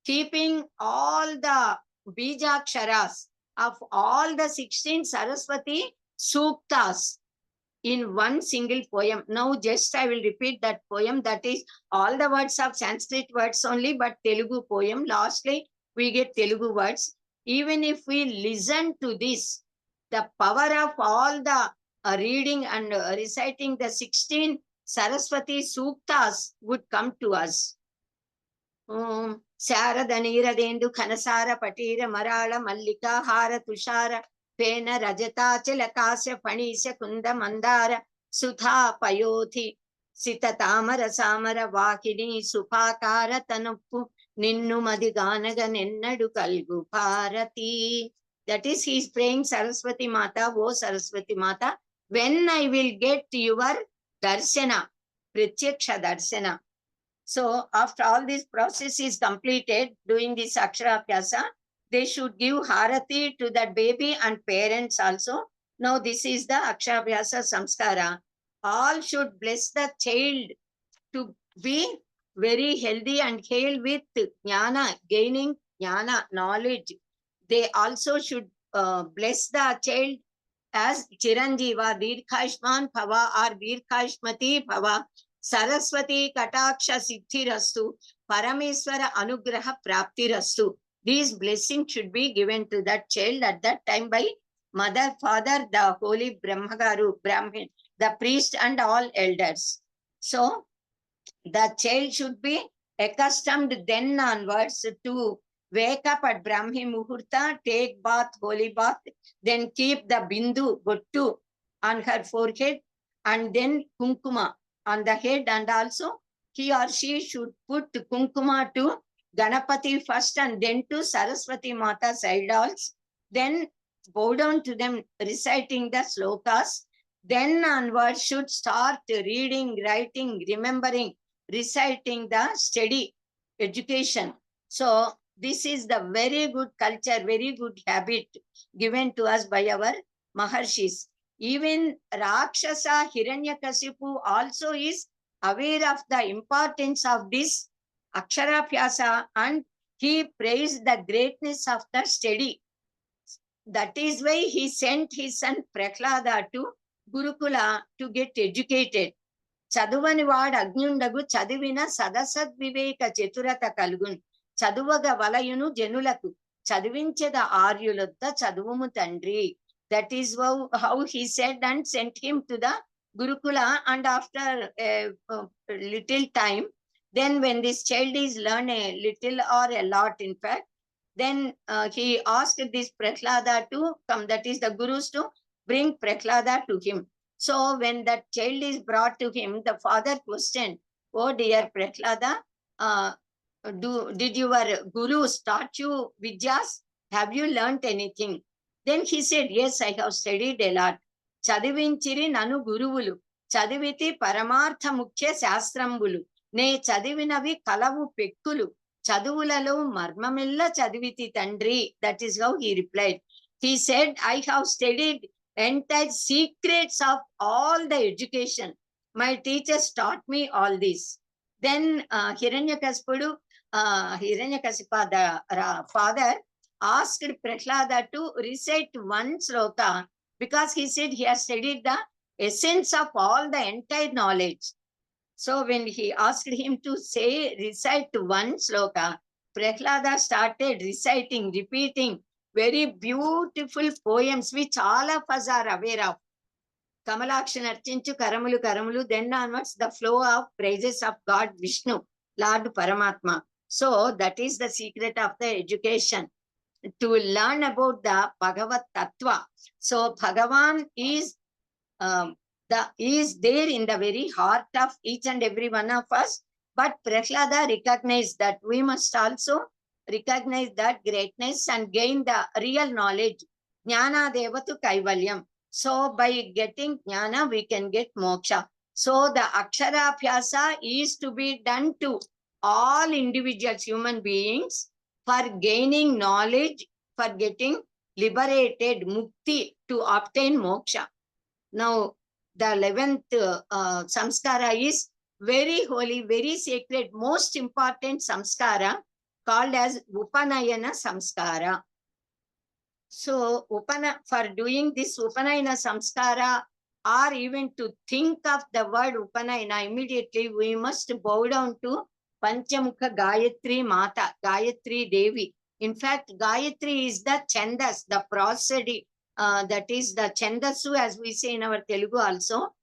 keeping all the Bijaksharas of all the 16 Saraswati Suktas in one single poem. Now just I will repeat that poem. That is all the words of Sanskrit words only, but Telugu poem. Lastly, we get Telugu words. Even if we listen to this, the power of all the reading and reciting the 16 Saraswati Suktas would come to us. Sharada Neeradendu Kanasara Patira Marala Mallika Hara Tushara Pena Rajata Chilakasya Panisya Kunda Mandara Sutha Payothi Sita Tamara Samara Vakini Supakara Tanupu Ninnu Madiganaga Nennadu Kalgu Parati. That is, he is praying Saraswati Mata, O Saraswati Mata, when I will get your Darshana, Prityaksha Darshana. So after all this process is completed, doing this Akshara Abhyasa, they should give Harati to that baby and parents also. Now this is the Akshara Abhyasa Samskara. All should bless the child to be very healthy and hail with jnana, gaining jnana, knowledge. They also should bless the child as Chiranjiva, Dirghashman Bhava or Dirghashmati Bhava, Saraswati Kataksha Siddhirastu, Parameswara Anugraha Praptirastu. These blessings should be given to that child at that time by mother, father, the holy Brahmagaru, Brahmin, the priest and all elders. So the child should be accustomed then onwards to wake up at Brahmi Muhurta, take bath, holy bath, then keep the bindu, bottu on her forehead, and then kunkuma on the head, and also he or she should put kunkuma to Ganapati first and then to Saraswati Mata's idols, then bow down to them reciting the slokas, then onwards should start reading, writing, remembering, reciting the steady education. So this is the very good culture, very good habit given to us by our Maharshis. Even Rakshasa Hiranyakasipu also is aware of the importance of this Aksharabhyasa, and he praised the greatness of the study. That is why he sent his son Prahlada to Gurukula to get educated. చదువని వాడు అజ్ఞుండగు చదివిన సదసద్ వివేక చతురత కలుగున్ చదువగ వలయును జనులకు చదివించెద ఆర్యులొద్ద చదువుము తండ్రి. That is how he said and sent him to the Gurukula. And after a little time, then when this child is learning a little or a lot, in fact, then he asked this Prahlada to come, that is the Gurus to bring Prahlada to him. So when that child is brought to him, the father questioned, "Oh dear Prahlada, did your Gurus taught you Vidyas? Have you learnt anything?" Then he said, "Yes, I have studied a lot. Chadivinchiri nanu guruvulu, chadiviti paramartha mukhya shastrambuలు, నే చదివినవి కలవు పెక్కులు, చదువులలో మర్మమెల్ల చదివితి తండ్రి." That is how he replied. He said, "I have studied entire secrets of all the education. My teachers taught me all this." Then Hiranyakasipudu, Hiranyakasipa, the father, asked Prahlada to recite one sloka because he said he has studied the essence of all the entire knowledge. So when he asked him to recite one sloka, Prahlada started reciting, repeating very beautiful poems which all of us are aware of. Kamalakshan Archinchu Karamulu Karamulu, then onwards the flow of praises of God Vishnu, Lord Paramatma. So that is the secret of the education, to learn about the Bhagavat Tattva. So Bhagavan is is there in the very heart of each and every one of us. But Prahlada recognized that we must also recognize that greatness and gain the real knowledge. Jnana devatu kaivalyam. So by getting jnana, we can get moksha. So the akshara abhyasa is to be done to all individuals, human beings, for gaining knowledge, for getting liberated, mukti, to obtain moksha. Now, the 11th samskara is very holy, very sacred, most important samskara, called as Upanayana samskara. So, for doing this Upanayana samskara, or even to think of the word Upanayana, immediately we must bow down to Panchamukha Gayatri Mata, Gayatri Devi. In fact, Gayatri is the chandas, the prosody, that is the chandasu, as we say in our Telugu also.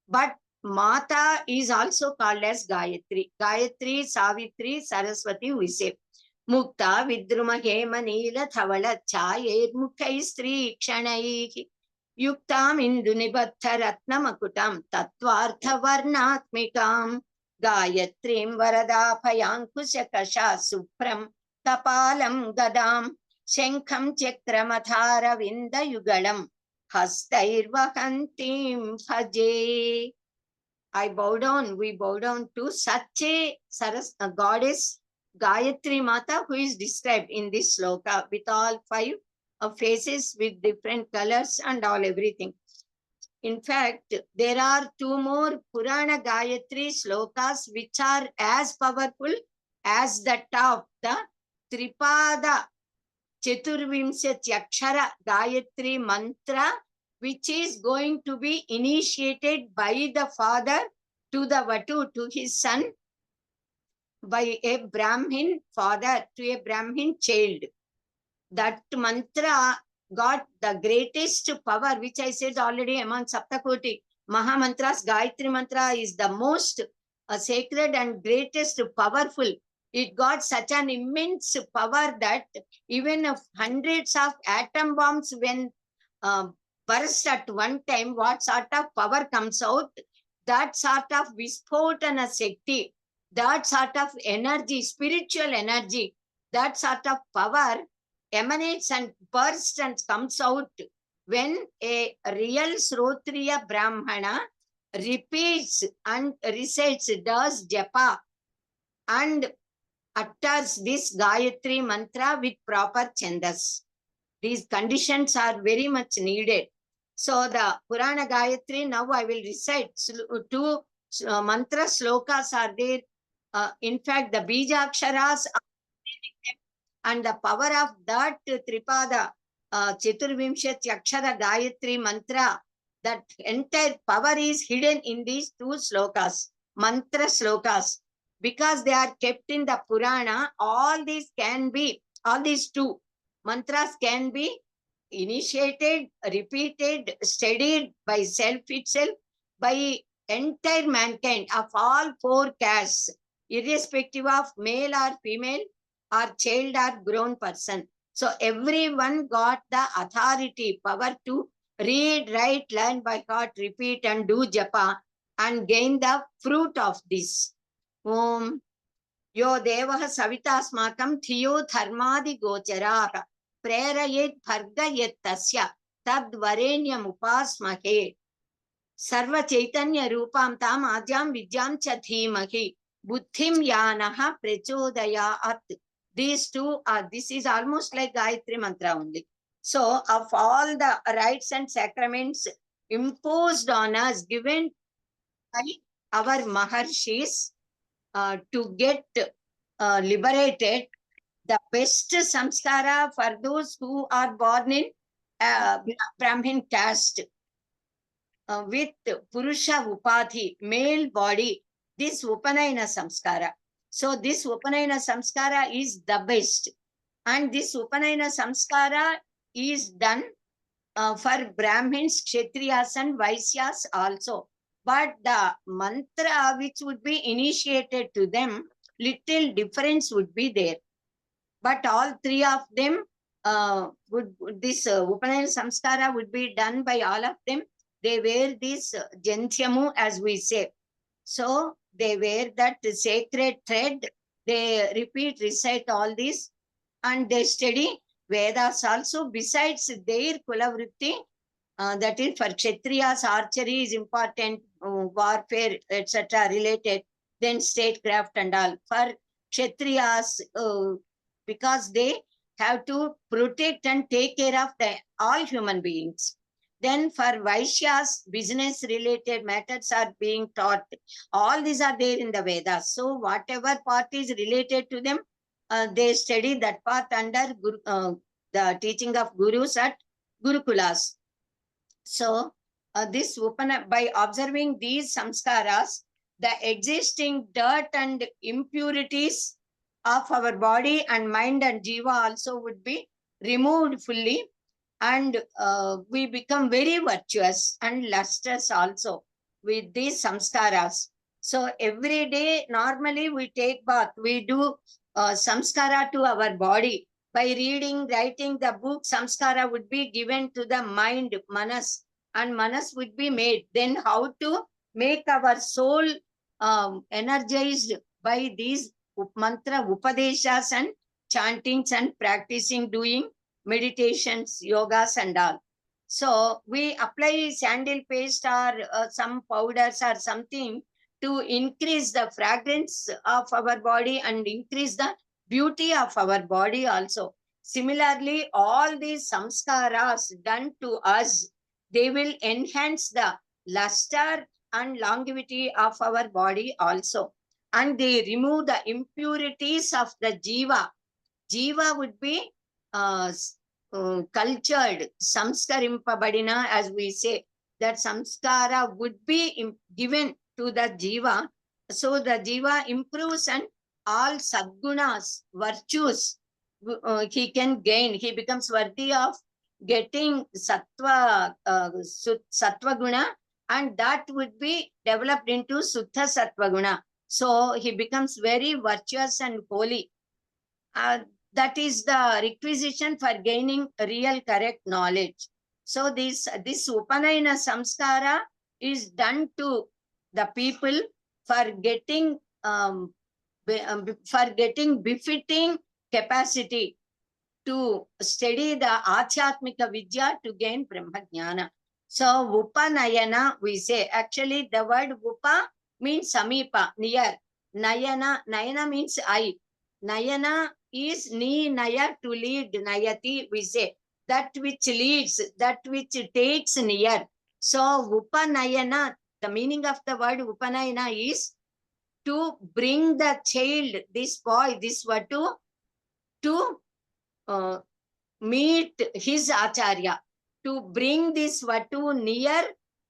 But Mata is also called as Gayatri. Gayatri, Savitri, Saraswati, we say. Mukta Vidruma Hema Neela Thavala Chayed Mukhay Stri Kshanaihi Yuktam Indunibattha Ratnamakutam Tattvartha Varnatmikam Gayatrim Varadaphayankusha Kasha Supram Kapalam Gadam Shankham Chakramathara Vinda Yugalam Hastairvahantim Bhaje. I bow down, we bow down to such a goddess Gayatri Mata, who is described in this sloka with all 5 faces with different colors and all everything. In fact, there are 2 more Purana Gayatri slokas which are as powerful as the top, the Tripada Chaturvimshatyakshara Gayatri mantra, which is going to be initiated by the father to the Vatu, to his son, by a Brahmin father to a Brahmin child. That mantra got the greatest power, which I said already among Saptakoti Mahamantras. Gayatri mantra is the most sacred and greatest powerful. It got such an immense power that even if hundreds of atom bombs when burst at one time, what sort of power comes out? That sort of Vispotana Shakti, that sort of energy, spiritual energy, that sort of power emanates and bursts and comes out when a real Srotriya Brahmana repeats and recites, does japa and utters this Gayatri mantra with proper chandas. These conditions are very much needed. So the Purana Gayatri, now I will recite 2 mantra slokas are there. In fact, the Bijaksharas and the power of that Tripada Chaturvimshatyakshara Gayatri mantra, that entire power is hidden in these 2 slokas, mantra slokas. Because they are kept in the Purana, all these 2 mantras can be initiated, repeated, studied by self itself, by entire mankind of all 4 castes, irrespective of male or female, or child or grown person. So everyone got the authority, power to read, write, learn by heart, repeat and do japa and gain the fruit of this. Om Yo Devaha Savitasmakam Thiyo Dharmadi Gocharaha Prerayet Bhargayet Tasya Tad Varenyam Upasmahe Sarva Chaitanya Rupam Tam Adyam Vidyam Chathimahi Buddhim Yanaha Prachodayat. These 2 are, this is almost like Gayatri mantra only. So of all the rites and sacraments imposed on us, given by our Maharshis, to get liberated, the best samskara for those who are born in Brahmin caste with Purusha Upadhi, male body, this Upanayana samskara. So this Upanayana samskara is the best. And this Upanayana samskara is done for Brahmins, Kshatriyas and Vaisyas also. But the mantra which would be initiated to them, little difference would be there. But all three of them, this Upanayana samskara would be done by all of them. They wear this Jantyamu, as we say. So they wear that sacred thread. They repeat, recite all this, and they study Vedas also. Besides their Kulavritti, that is for Kshatriyas, archery is important, warfare, etc. related. Then statecraft and all. For Kshatriyas, because they have to protect and take care of all human beings. Then for Vaishyas, business related matters are being taught. All these are there in the Vedas. So whatever part is related to them, they study that part under the teaching of gurus at Gurukulas. So this by observing these samskaras, the existing dirt and impurities of our body and mind and jiva also would be removed fully, and we become very virtuous and lustrous also with these samskaras. So every day, normally we take bath, we do samskara to our body. By reading, writing the book, samskara would be given to the mind, manas, and manas would be made. Then how to make our soul energized by these mantra upadeshas and chantings and practicing, doing meditations, yogas and all. So we apply sandal paste or some powders or something to increase the fragrance of our body and increase the beauty of our body also. Similarly, all these samskaras done to us, they will enhance the luster and longevity of our body also. And they remove the impurities of the jiva. Jiva would be cultured, samskarimpabadina, as we say, that samskara would be given to the jiva. So the jiva improves and all sadgunas, virtues, he can gain. He becomes worthy of getting sattva, sattva guna, and that would be developed into suddha sattva guna. So he becomes very virtuous and holy. That is the requisition for gaining real correct knowledge. So this Upanayana samskara is done to the people for getting befitting capacity to study the Achyatmika Vidya to gain Brahma Jnana. So Upanayana, we say, actually the word Upa means Samipa, near. Nayana means eye. Nayana is ni naya, to lead, nayati, we say, that which leads, that which takes near. So Upanayana, the meaning of the word Upanayana is to bring the child, this boy, this Vatu, to meet his Acharya, to bring this Vatu near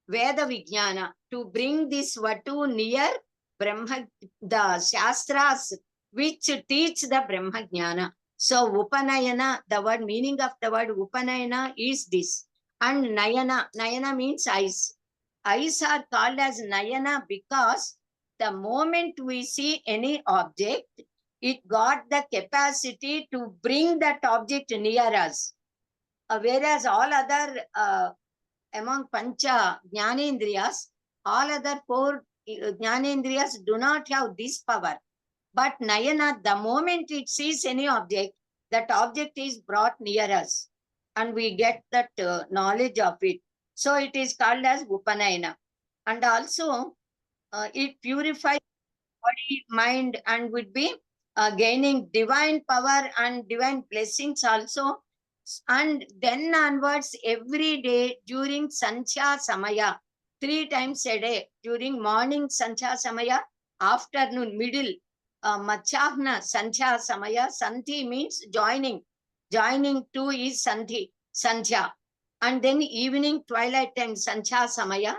Veda Vijnana, to bring this Vatu near Brahma, the Shastras, which teach the Brahma Jnana. So Upanayana, the word meaning of the word Upanayana is this. And Nayana means eyes. Eyes are called as Nayana because the moment we see any object, it got the capacity to bring that object near us. Whereas all other, among Pancha Jnanendriyas, all other four Jnanendriyas do not have this power. But Nayana, the moment it sees any object, that object is brought near us and we get that knowledge of it. So it is called as Upanayana. And also it purifies body, mind, and would be gaining divine power and divine blessings also. And then onwards, every day during Sanchya Samaya, 3 times a day, during morning Sanchya Samaya, afternoon, middle, Machahna Sandhya Samaya. Sandhi means joining. Joining to is Sandhi, Sandhya. And then evening, twilight time, Sandhya Samaya.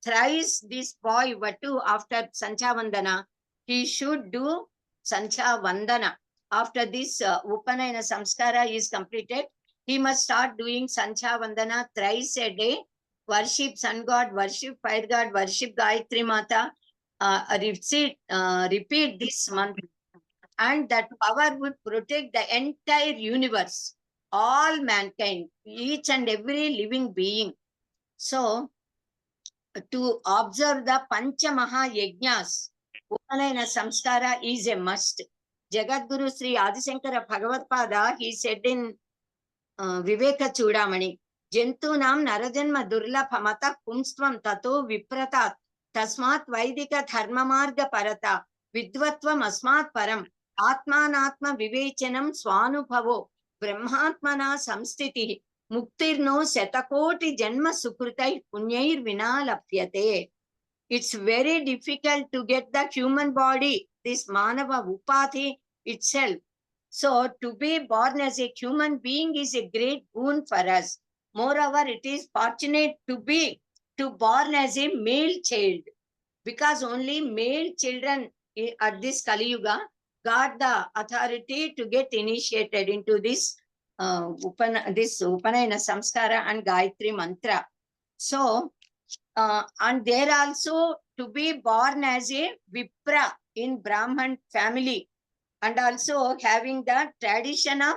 Thrice this boy, Vatu, after Sandhya Vandana, he should do Sandhya Vandana. After this Upanayana Samskara is completed, he must start doing Sandhya Vandana thrice a day. Worship sun god, worship fire god, worship Gayatri Mata. Repeat this mantra, and that power would protect the entire universe, all mankind, each and every living being. So, to observe the Panchamaha Yajnas, Upanayana Samskara is a must. Jagadguru Sri Adisankara Bhagavatpada, he said in Viveka Chudamani, Jentunam Narajanma Durlaphamata Pumstvam Tato Vipratat Tasmat Vaidika Dharmamarga Parata Vidvatvam Asmat Param Atmanatma Vivechanam Swanubhavo Brahmatmana Samstiti Muktirno Setakoti Janma Sukrutai Punyair Vina Lapyate. It's very difficult to get the human body, this Manava Upati itself. So to be born as a human being is a great boon for us. Moreover, it is fortunate to be born as a male child, because only male children at this Kali Yuga got the authority to get initiated into this Upanayana Samskara and Gayatri Mantra. So, and there also to be born as a Vipra in Brahman family, and also having the tradition of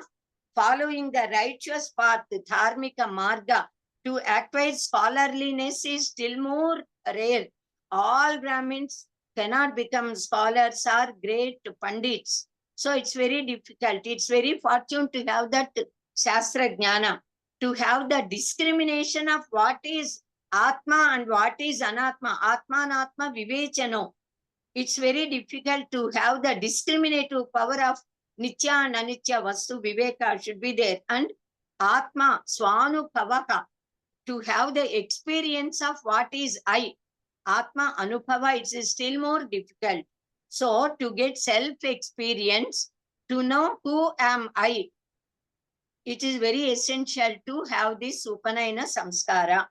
following the righteous path, Dharmika Marga, to acquire scholarliness is still more rare. All Brahmins cannot become scholars or great Pandits. So it's very difficult. It's very fortunate to have that Shastra Jnana, to have the discrimination of what is Atma and what is Anatma, Atma and Atma Vivechano. It's very difficult to have the discriminative power of Nitya and Anitya Vastu Viveka should be there. And Atma Swanupavaka, to have the experience of what is I. Atma Anupava, it is still more difficult. So to get self-experience, to know who am I, it is very essential to have this Upanayana Samskara.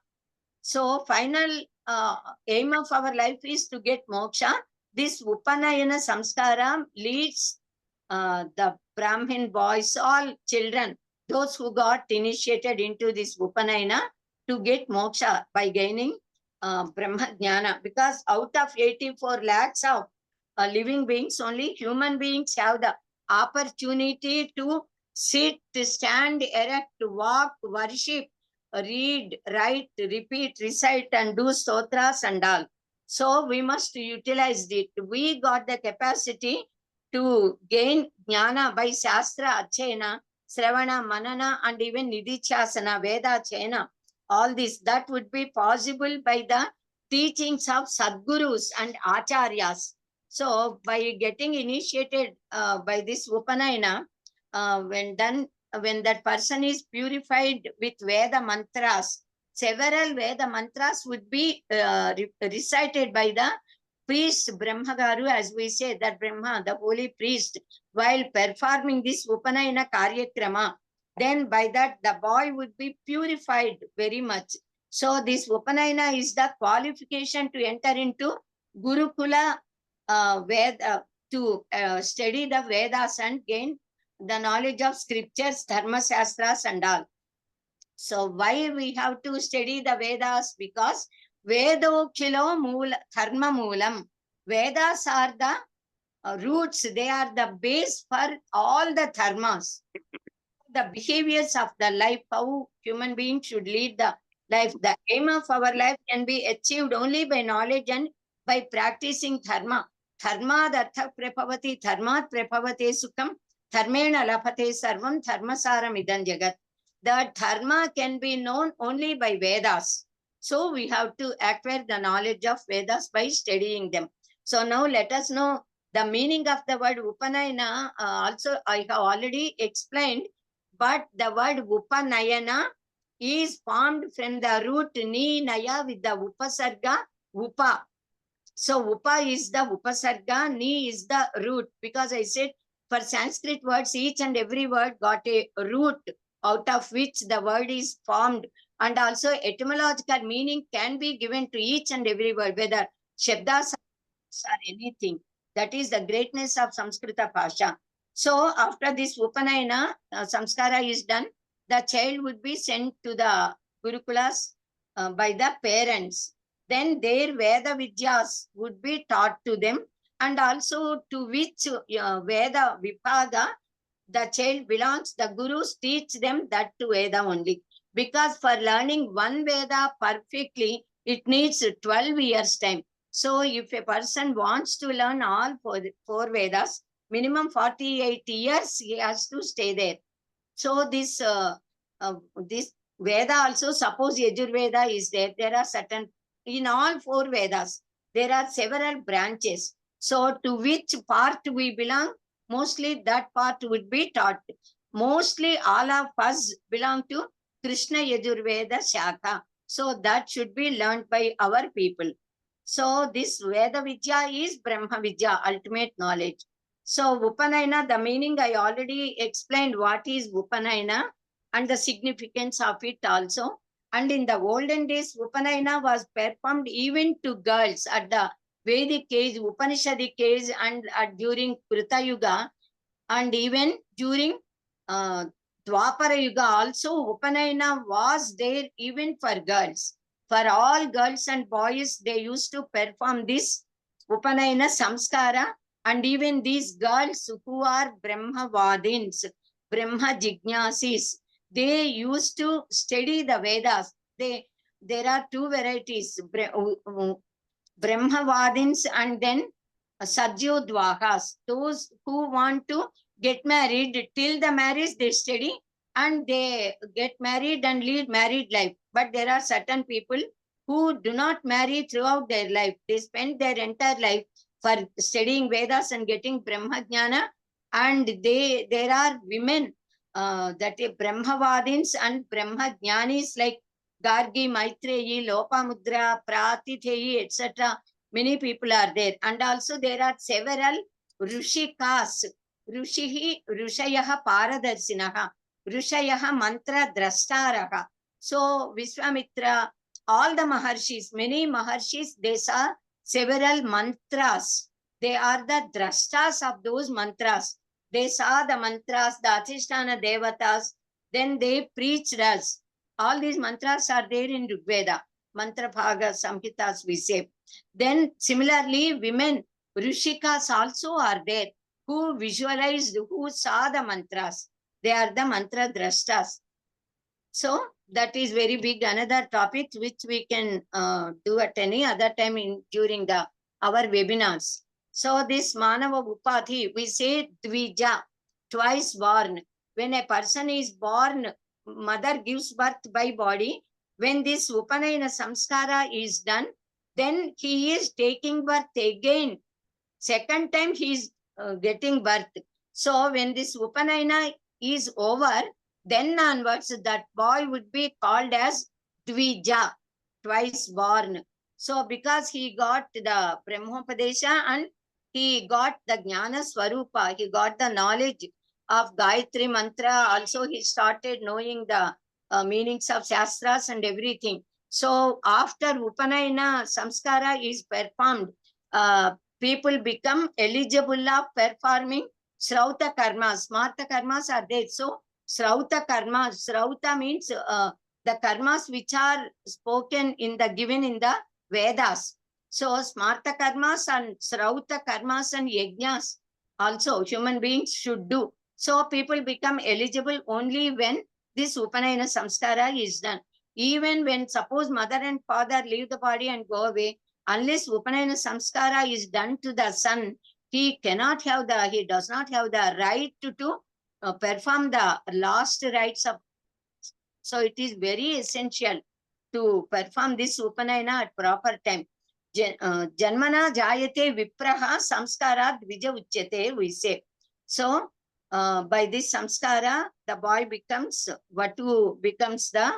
So final aim of our life is to get moksha. This Upanayana Samskara leads the Brahmin boys, all children, those who got initiated into this Upanayana, to get moksha by gaining Brahma Jnana. Because out of 84 lakhs of living beings, only human beings have the opportunity to sit, stand, erect, walk, worship, read, write, repeat, recite, and do stotras and all. So we must utilize it. We got the capacity to gain jnana by Shastra, Achena, Sravana, Manana, and even Nidhichasana, Veda, Chena. All this, that would be possible by the teachings of Sadgurus and Acharyas. So by getting initiated by this Upanayana, when that person is purified with Veda mantras, several Veda mantras would be recited by the priest Brahmagaru, as we say, that Brahma, the holy priest, while performing this Upanayana Karyakrama. Then by that, the boy would be purified very much. So this Upanayana is the qualification to enter into Gurukula Veda, to study the Vedas and gain the knowledge of scriptures, Dharma Shastras and all. So why we have to study the Vedas? Because Vedokilo Moola, Dharma Moolam. Vedas are the roots, they are the base for all the dharmas. The behaviors of the life, how human beings should lead the life. The aim of our life can be achieved only by knowledge and by practicing dharma. Dharma dartha prabhavati, dharmat prabhavate sukham, dharmena lapate sarvam, dharmasaram idam jagat. The dharma can be known only by Vedas. So we have to acquire the knowledge of Vedas by studying them. So now let us know the meaning of the word Upanayana. Also I have already explained, but the word Upanayana is formed from the root ni naya with the upasarga upa. So upa is the upasarga, ni is the root, because I said for Sanskrit words, each and every word got a root out of which the word is formed, and also etymological meaning can be given to each and every word, whether shabdas or anything. That is the greatness of Samskrita Bhasha. So after this Upanayana, Samskara is done, the child would be sent to the Gurukulas by the parents. Then their Veda Vidyas would be taught to them, and also to which Veda Vibhaga the child belongs, the Gurus teach them that to Veda only. Because for learning one Veda perfectly, it needs 12 years time. So if a person wants to learn all four Vedas, minimum 48 years he has to stay there. So this Veda also, suppose Yajurveda is there, there are certain, in all four Vedas, there are several branches. So to which part we belong, mostly that part would be taught. Mostly all of us belong to Krishna Yajurveda Shaka. So that should be learned by our people. So this Veda Vidya is Brahma Vidya, ultimate knowledge. So Upanayana, the meaning I already explained what is Upanayana and the significance of it also. And in the olden days, Upanayana was performed even to girls at the Vedic age, Upanishadic age, and during Krita Yuga, and even during Dwapara Yuga also, Upanayana was there even for girls. For all girls and boys, they used to perform this Upanayana Samskara, and even these girls who are Brahmavadins, Brahma Jignasis, they used to study the Vedas. There are two varieties, Brahmavadins and then Satyodvakas, those who want to get married. Till the marriage they study and they get married and lead married life. But there are certain people who do not marry throughout their life. They spend their entire life for studying Vedas and getting Brahma Jnana. And there are women that are Brahmavadins and Brahma Jnanis like Gargi, Maitreyi, Lopamudra, Pratitheyi, etc. Many people are there. And also there are several Rishikas. Rushayaha Paradarsinaha. Rushayaha Mantra Drastaraha. So Vishwamitra, all the Maharshis, many Maharshis, they saw several mantras. They are the drastas of those mantras. They saw the mantras, the Adhisthana Devatas, then they preached us. All these mantras are there in Rigveda, Mantra Bhaga Samhitas we say. Then similarly, women, Rishikas also are there, who visualized, who saw the mantras. They are the mantra drashtas. So that is very big, another topic which we can do at any other time during our webinars. So this Manava Upadhi, we say Dvija, twice born. When a person is born, mother gives birth by body. When this Upanayana Samskara is done, then he is taking birth again. Second time he is getting birth. So when this Upanayana is over, then onwards that boy would be called as Dvija, twice born. So because he got the Brahmopadesha and he got the Jnana Swarupa, he got the knowledge of Gayatri Mantra. Also he started knowing the meanings of Shastras and everything. So after Upanayana Samskara is performed, people become eligible of performing Srauta Karmas. Smarta Karmas are there. So Srauta Karmas, Srauta means the karmas which are spoken given in the Vedas. So Smarta Karmas and Srauta Karmas and Yajnas also human beings should do. So people become eligible only when this Upanayana Samskara is done. Even when suppose mother and father leave the body and go away, unless Upanayana Samskara is done to the son, he does not have the right to perform the last rites of. So it is very essential to perform this Upanayana at proper time. Janmana Jayate Vipraha Samskara Dvija Uchyate, we say. So by this Samskara, the boy becomes, Vatu becomes the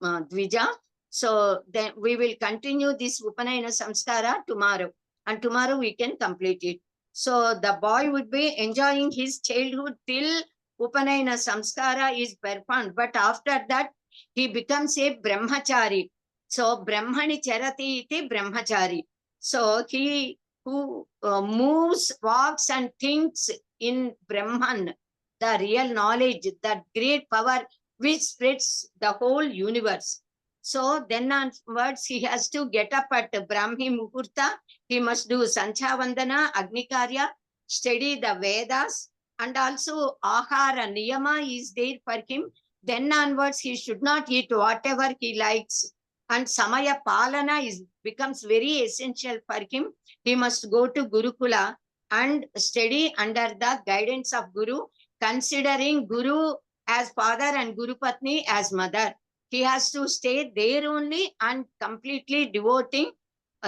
Dvija. So then we will continue this Upanayana Samskara tomorrow. and tomorrow we can complete it. So the boy would be enjoying his childhood till Upanayana Samskara is performed. But after that, he becomes a Brahmachari. So Brahmani Charati iti Brahmachari. So he who moves, walks and thinks in Brahman, the real knowledge, that great power which spreads the whole universe. So then onwards, he has to get up at Brahmi Muhurta. He must do Sancha Vandana, Agni Karya, study the Vedas, and also Ahara Niyama is there for him. Then onwards, he should not eat whatever he likes. And Samaya Palana becomes very essential for him. He must go to Gurukula and study under the guidance of Guru, considering Guru as father and Guru Patni as mother. He has to stay there only and completely devoting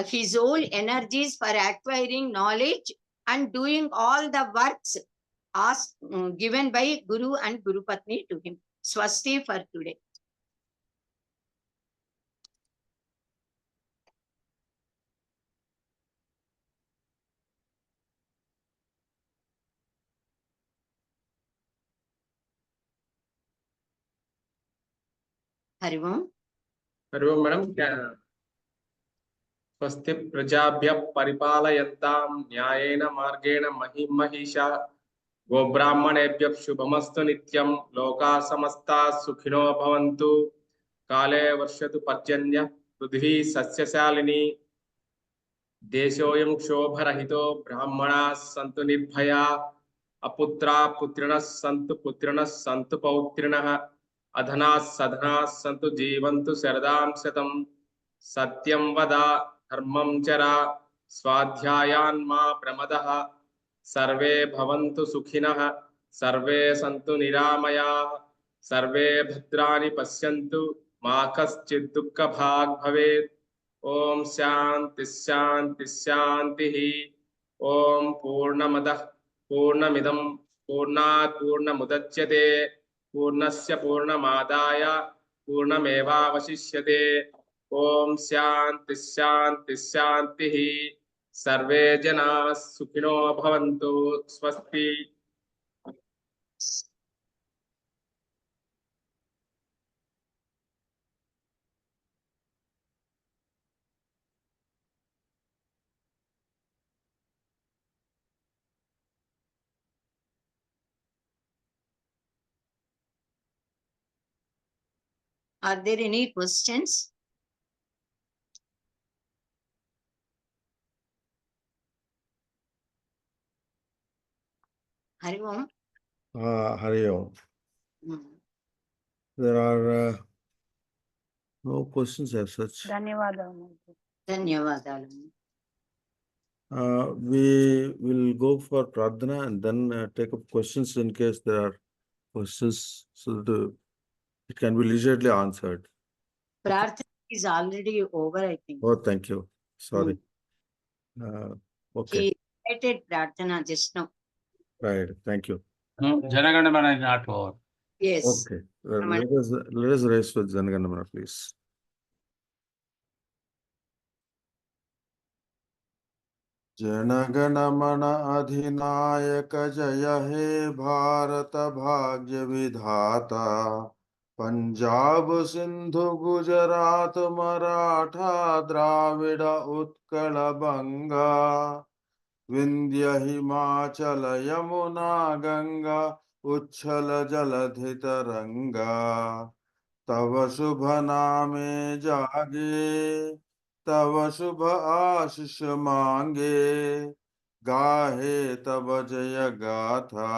his whole energies for acquiring knowledge and doing all the works asked, given by Guru and Guru Patni to him. Swasti for today. Hari Om.
Hari Om madam क्या स्वस्ति प्रजाभ्यः परिपालयन्तां न्यायेन मार्गेण महीं महिषा गोब्राह्मणेभ्यः शुभमस्तु नित्यं लोकाः समस्ताः सुखिनो भवन्तु काले वर्षतु पर्जन्यः पृथ्वी सस्यशालिनी देशोऽयं क्षोभरहितो ब्राह्मणाः सन्तु निर्भयाः अपुत्राः पुत्रिणः सन्तु पौत्रिणः अधनाः सधनाः सन्तु जीवन्तु शरदां शतं सत्यं वद धर्मं चर स्वाध्यायान् मा प्रमदः सर्वे भवन्तु सुखिनः सर्वे सन्तु निरामयाः सर्वे भद्राणि पश्यन्तु मा कश्चित् दुःखभाग् भवेत् ओम शांति शांति शांति ओम पूर्णमदः पूर्णमिदं पूर्णात् पूर्णमुदच्यते पूर्णस्य पूर्णमादाय पूर्णमेवावशिष्यते ओम शांति शांति शांति सर्वे जनाः सुखिनो भवन्तु स्वस्ति
Are there any questions? Hari Om.
Hari Om. There are no questions as such.
ధన్యవాదాలు.
We will go for Pradhana and then take up questions in case there are questions, so that it can be leisurely answered.
Prarthana is already over, I think.
Oh, thank you. Sorry. Okay.
He stated Prarthana just now.
Right. Thank you.
Janaganamana is not over.
Yes.
Okay. Let us raise with Janaganamana, please. Jana Gana Mana अधिनायक जय हे भारत भाग्य विधाता पंजाब सिंधु गुजरात मराठा द्राविड़ उत्कल बंगा विंध्य हिमाचल यमुना गंगा उच्छल जलधि तरंगा तव शुभ नामे जागे तव शुभ आशीष मांगे गाहे तब जय गाथा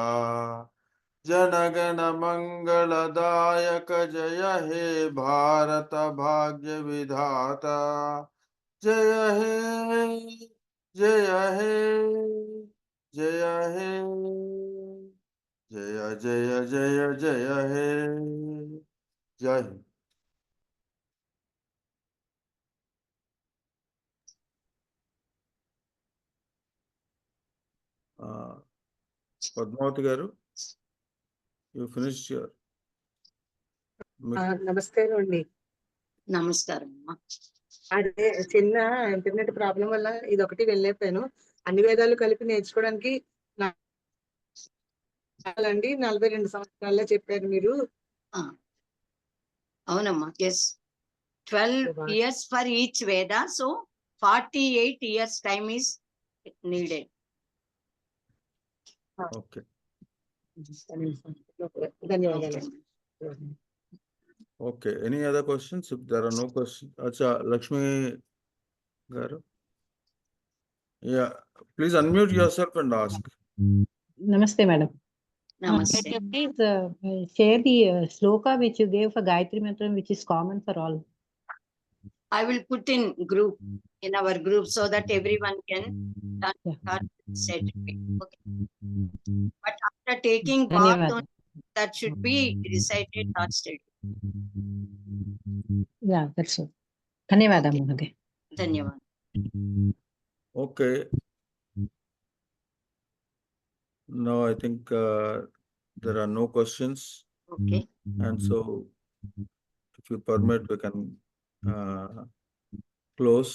जनगण मंगलदायक जय हे भारत भाग्य विधाता जय हे जय हे जय हे जय जय जय जय हे जय हे। Padmavati garu, you finished your...
నమస్కారం అండి.
నమస్కారం.
అదే చిన్న ఇంటర్నెట్ ప్రాబ్లం వల్ల ఇది ఒకటి వెళ్ళైపోయాను. అన్ని వేదాలు కలిపి నేర్చుకోవడానికి అండి 42 సంవత్సరాల్లో చెప్పారు మీరు.
అవునమ్మా, yes. 12 years for each Veda, so 48 years time is needed.
Okay.
ధన్యవాదాలు.
Okay. Any other questions? If there are no questions, Acha, Lakshmi Garu. Yeah, please unmute yourself and ask.
Namaste, madam.
Namaste.
Can you please share the sloka which you gave for Gayatri Mantra, which is common for all?
I will put in group, in our group, so that everyone can start said. Okay. But after taking bath,
Dhanyawad.
that should be recited, not stated.
Yeah, that's all. Dhanyawada,
Okay.
Mohade.
Dhanyawad.
Okay. Now I think there are no questions,
Okay.
and so if you permit, we can close.